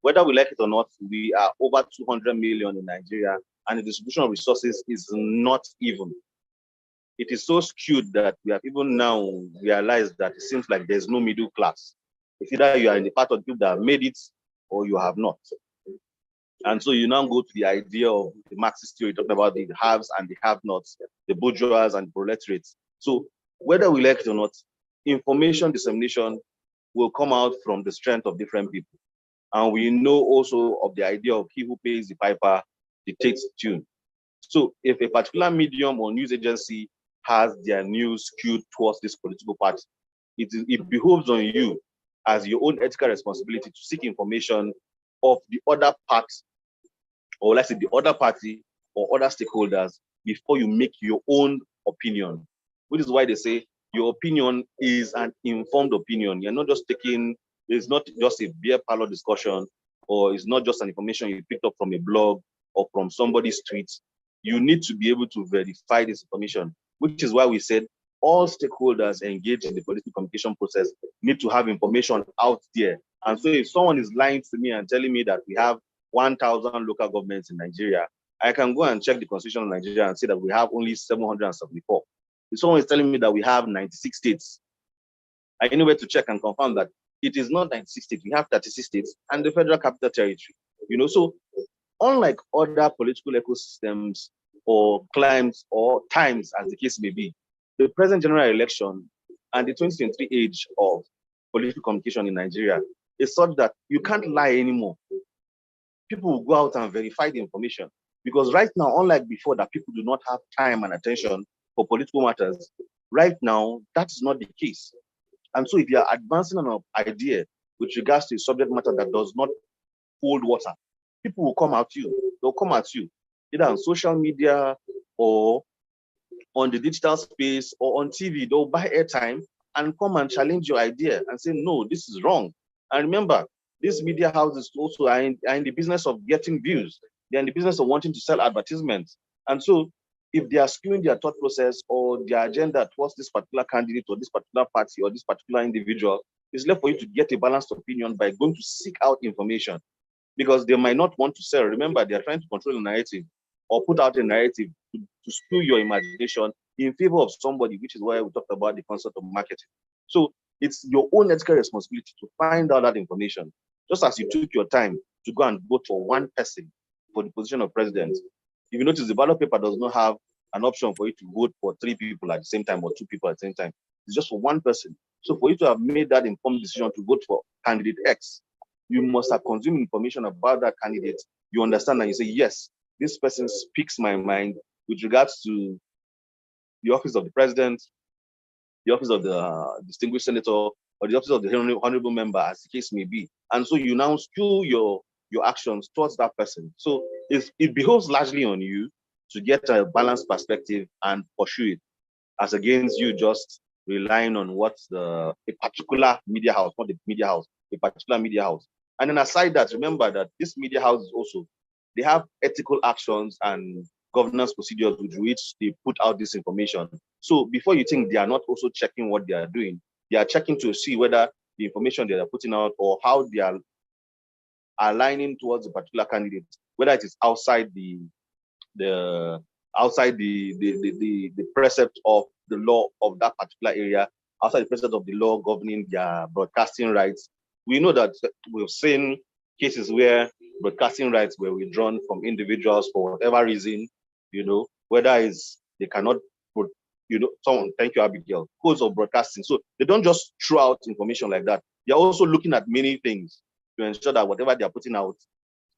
S3: Whether we like it or not, we are over 200 million in Nigeria, and the distribution of resources is not even. It is so skewed that we have even now realized that it seems like there's no middle class. It's either you are in the part of the people that have made it, or you have not. And so you now go to the idea of the Marxist theory, talking about the haves and the have-nots, the bourgeois and the proletariat. So whether we like it or not, information dissemination will come out from the strength of different people. And we know also of the idea of he who pays the piper dictates the tune. So if a particular medium or news agency has their news skewed towards this political party, it behooves on you as your own ethical responsibility to seek information of the other part, or let's say the other party or other stakeholders, before you make your own opinion, which is why they say your opinion is an informed opinion. You're not just taking, it's not just a beer parlor discussion, or it's not just an information you picked up from a blog or from somebody's tweet. You need to be able to verify this information, which is why we said all stakeholders engaged in the political communication process need to have information out there. And so if someone is lying to me and telling me that we have 1,000 local governments in Nigeria, I can go and check the constitution of Nigeria and see that we have only 774. If someone is telling me that we have 96 states, I know where to check and confirm that it is not 96 states. We have 36 states and the Federal Capital Territory. So unlike other political ecosystems or climes or times, as the case may be, the present general election and the 2023 age of political communication in Nigeria is such that you can't lie anymore. People will go out and verify the information, because right now, unlike before that people do not have time and attention for political matters, right now that is not the case. And so if you are advancing an idea with regards to a subject matter that does not hold water, people will come at you. They'll come at you either on social media or on the digital space or on TV. They'll buy airtime and come and challenge your idea and say, no, this is wrong. And remember, these media houses also are in the business of getting views. They're in the business of wanting to sell advertisements. And so if they are skewing their thought process or their agenda towards this particular candidate or this particular party or this particular individual, it's left for you to get a balanced opinion by going to seek out information, because they might not want to sell. Remember, they are trying to control the narrative or put out a narrative to skew your imagination in favor of somebody, which is why we talked about the concept of marketing. So it's your own ethical responsibility to find out that information. Just as you took your time to go and vote for one person for the position of president, if you notice, the ballot paper does not have an option for you to vote for 3 people at the same time or 2 people at the same time. It's just for one person. So for you to have made that informed decision to vote for candidate X, you must have consumed information about that candidate. You understand and you say, yes, this person speaks my mind with regards to the office of the president, the office of the distinguished senator, or the office of the honorable member, as the case may be. And so you now skew your actions towards that person. So it behoves largely on you to get a balanced perspective and pursue it, as against you just relying on what a particular media house, not the media house, a particular media house. And then aside that, remember that this media house is also, they have ethical actions and governance procedures with which they put out this information. So before you think they are not also checking what they are doing, they are checking to see whether the information they are putting out or how they are aligning towards a particular candidate, whether it is outside the precept of the law of that particular area, outside the precept of the law governing their broadcasting rights. We know that we've seen cases where broadcasting rights were withdrawn from individuals for whatever reason, whether it's they cannot put, someone, thank you, Abigail, codes of broadcasting. So they don't just throw out information like that. They're also looking at many things to ensure that whatever they're putting out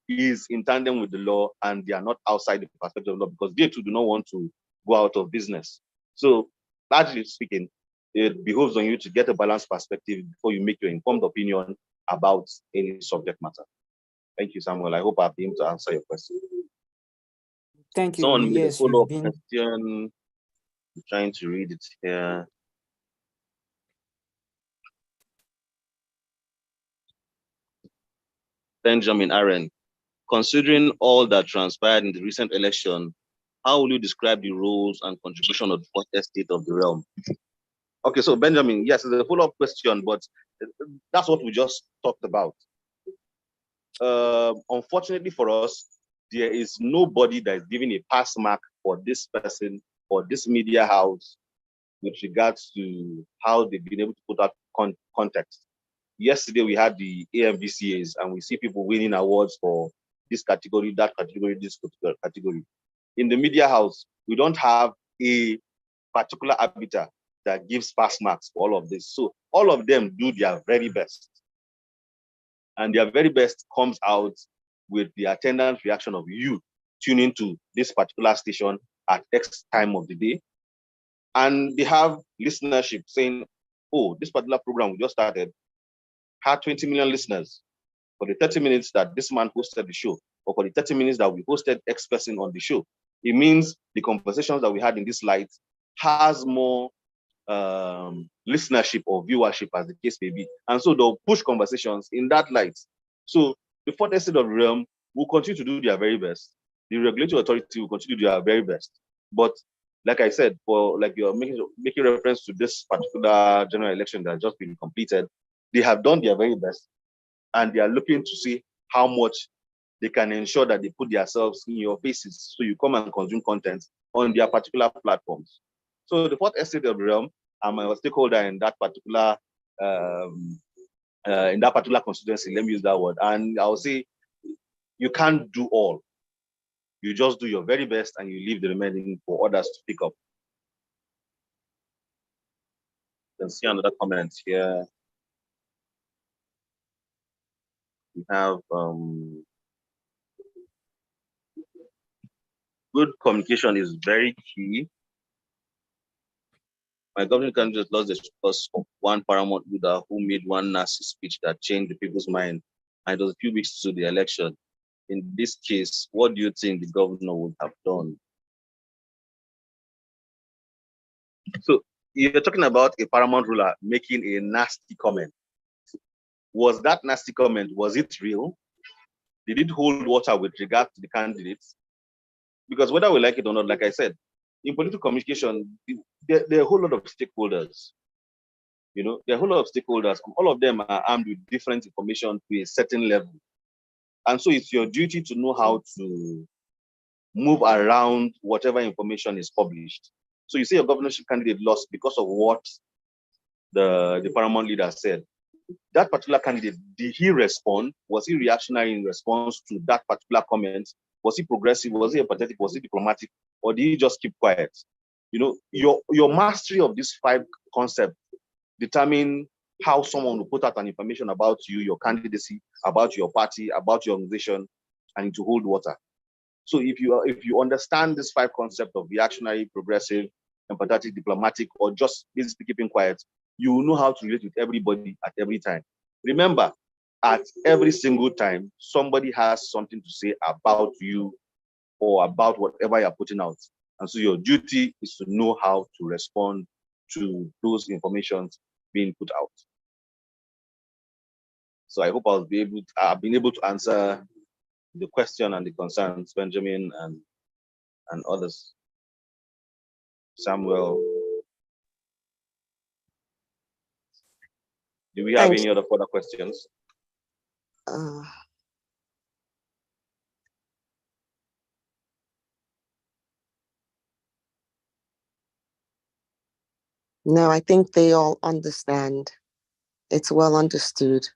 S3: is in tandem with the law and they are not outside the perspective of the law, because they too do not want to go out of business. So largely speaking, it behoves on you to get a balanced perspective before you make your informed opinion about any subject matter. Thank you, Samuel. I hope I've been able to answer your question.
S7: Thank you.
S3: Someone made a
S7: Yes,
S3: follow-up
S7: you've been.
S3: question. I'm trying to read it here. Benjamin Aaron, considering all that transpired in the recent election, how will you describe the roles and contribution of the fourth estate of the realm? Okay, so Benjamin, yes, it's a follow-up question, but that's what we just talked about. Unfortunately for us, there is nobody that is giving a pass mark for this person or this media house with regards to how they've been able to put out context. Yesterday, we had the AMVCAs and we see people winning awards for this category, that category, this category. In the media house, we don't have a particular arbiter that gives pass marks for all of this. So all of them do their very best. And their very best comes out with the attendance reaction of you tuning to this particular station at X time of the day. And they have listenership saying, oh, this particular program we just started had 20 million listeners for the 30 minutes that this man hosted the show, or for the 30 minutes that we hosted X person on the show. It means the conversations that we had in this light has more listenership or viewership, as the case may be. And so they'll push conversations in that light. So the fourth estate of the realm will continue to do their very best. The regulatory authority will continue to do their very best. But like I said, for like you're making reference to this particular general election that has just been completed, they have done their very best, and they are looking to see how much they can ensure that they put themselves in your faces so you come and consume content on their particular platforms. So the fourth estate of the realm, I'm a stakeholder in that particular constituency. Let me use that word. And I'll say you can't do all. You just do your very best and you leave the remaining for others to pick up. You can see another comment here. We have good communication is very key. My government candidate lost the because of one paramount leader who made one nasty speech that changed the people's mind. And it was a few weeks to the election. In this case, what do you think the governor would have done? So you're talking about a paramount ruler making a nasty comment. Was that nasty comment, was it real? Did it hold water with regard to the candidates? Because whether we like it or not, like I said, in political communication, there are a whole lot of stakeholders. You know, there are a whole lot of stakeholders. All of them are armed with different information to a certain level. And so it's your duty to know how to move around whatever information is published. So you say your governorship candidate lost because of what the paramount leader said. That particular candidate, did he respond? Was he reactionary in response to that particular comment? Was he progressive? Was he empathetic? Was he diplomatic? Or did he just keep quiet? You know, your mastery of these 5 concepts determine how someone will put out an information about you, your candidacy, about your party, about your organization, and to hold water. So if you understand this 5 concepts of reactionary, progressive, empathetic, diplomatic, or just basically keeping quiet, you will know how to relate with everybody at every time. Remember, at every single time, somebody has something to say about you or about whatever you're putting out. And so your duty is to know how to respond to those informations being put out. So I hope I've been able to answer the question and the concerns, Benjamin and others. Samuel. Do we have any other further questions?
S5: No, I think they all understand. It's well understood.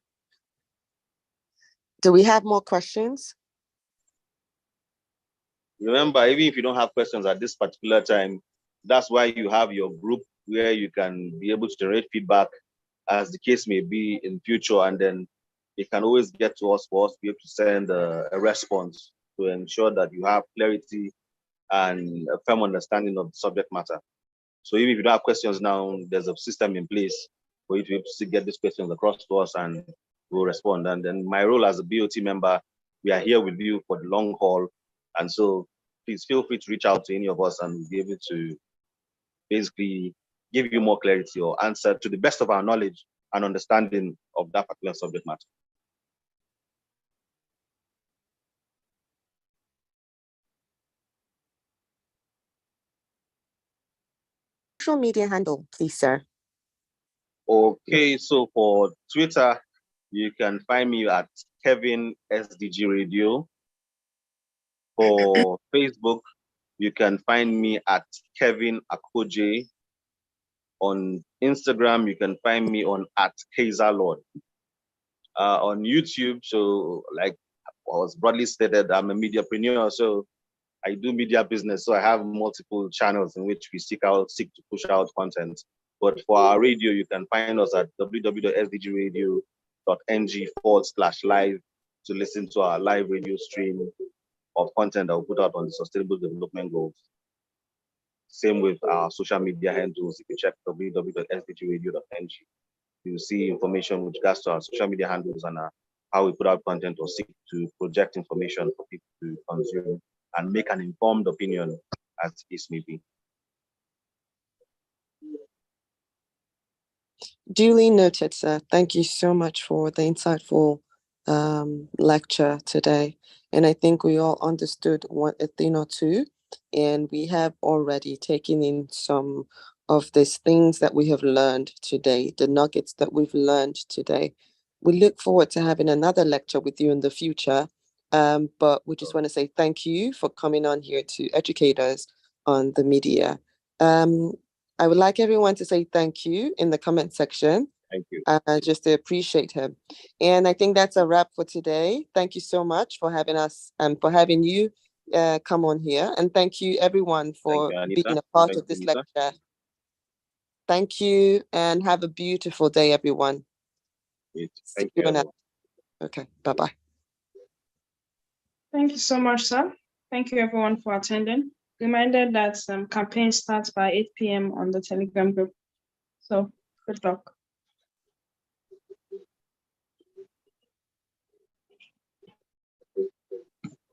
S5: Do we have more questions?
S3: Remember, even if you don't have questions at this particular time, that's why you have your group where you can be able to generate feedback as the case may be in future, and then you can always get to us for us to be able to send a response to ensure that you have clarity and a firm understanding of the subject matter. So even if you don't have questions now, there's a system in place for you to be able to get these questions across to us and we'll respond. And then my role as a BOT member, we are here with you for the long haul. And so please feel free to reach out to any of us and we'll be able to basically give you more clarity or answer to the best of our knowledge and understanding of that particular subject matter.
S5: Social media handle, please, sir.
S3: Okay, so for Twitter, you can find me at Kevin SDG Radio. For Facebook, you can find me at Kevin Akoje. On Instagram, you can find me on at Kaiser Lord. On YouTube, so like was broadly stated, I'm a mediapreneur, so I do media business. So I have multiple channels in which we seek to push out content. But for our radio, you can find us at www.sdgradio.ng/live to listen to our live radio stream of content that we put out on the Sustainable Development Goals. Same with our social media handles. If you check www.sdgradio.ng, you'll see information with regards to our social media handles and how we put out content or seek to project information for people to consume and make an informed opinion as the case may be.
S5: Duly noted, sir. Thank you so much for the insightful lecture today. And I think we all understood a thing or two, and we have already taken in some of these things that we have learned today, the nuggets that we've learned today. We look forward to having another lecture with you in the future. But we just want to say thank you for coming on here to educate us on the media. I would like everyone to say thank you in the comment section.
S3: Thank you.
S5: Just to appreciate him. And I think that's a wrap for today. Thank you so much for having us and for having you come on here. And thank you everyone for being a part of this lecture. Thank you and have a beautiful day, everyone.
S3: Thank you.
S5: Okay, bye-bye.
S1: Thank you so much, sir. Thank you everyone for attending. Reminded that campaign starts by 8 p.m. on the Telegram group. So good luck.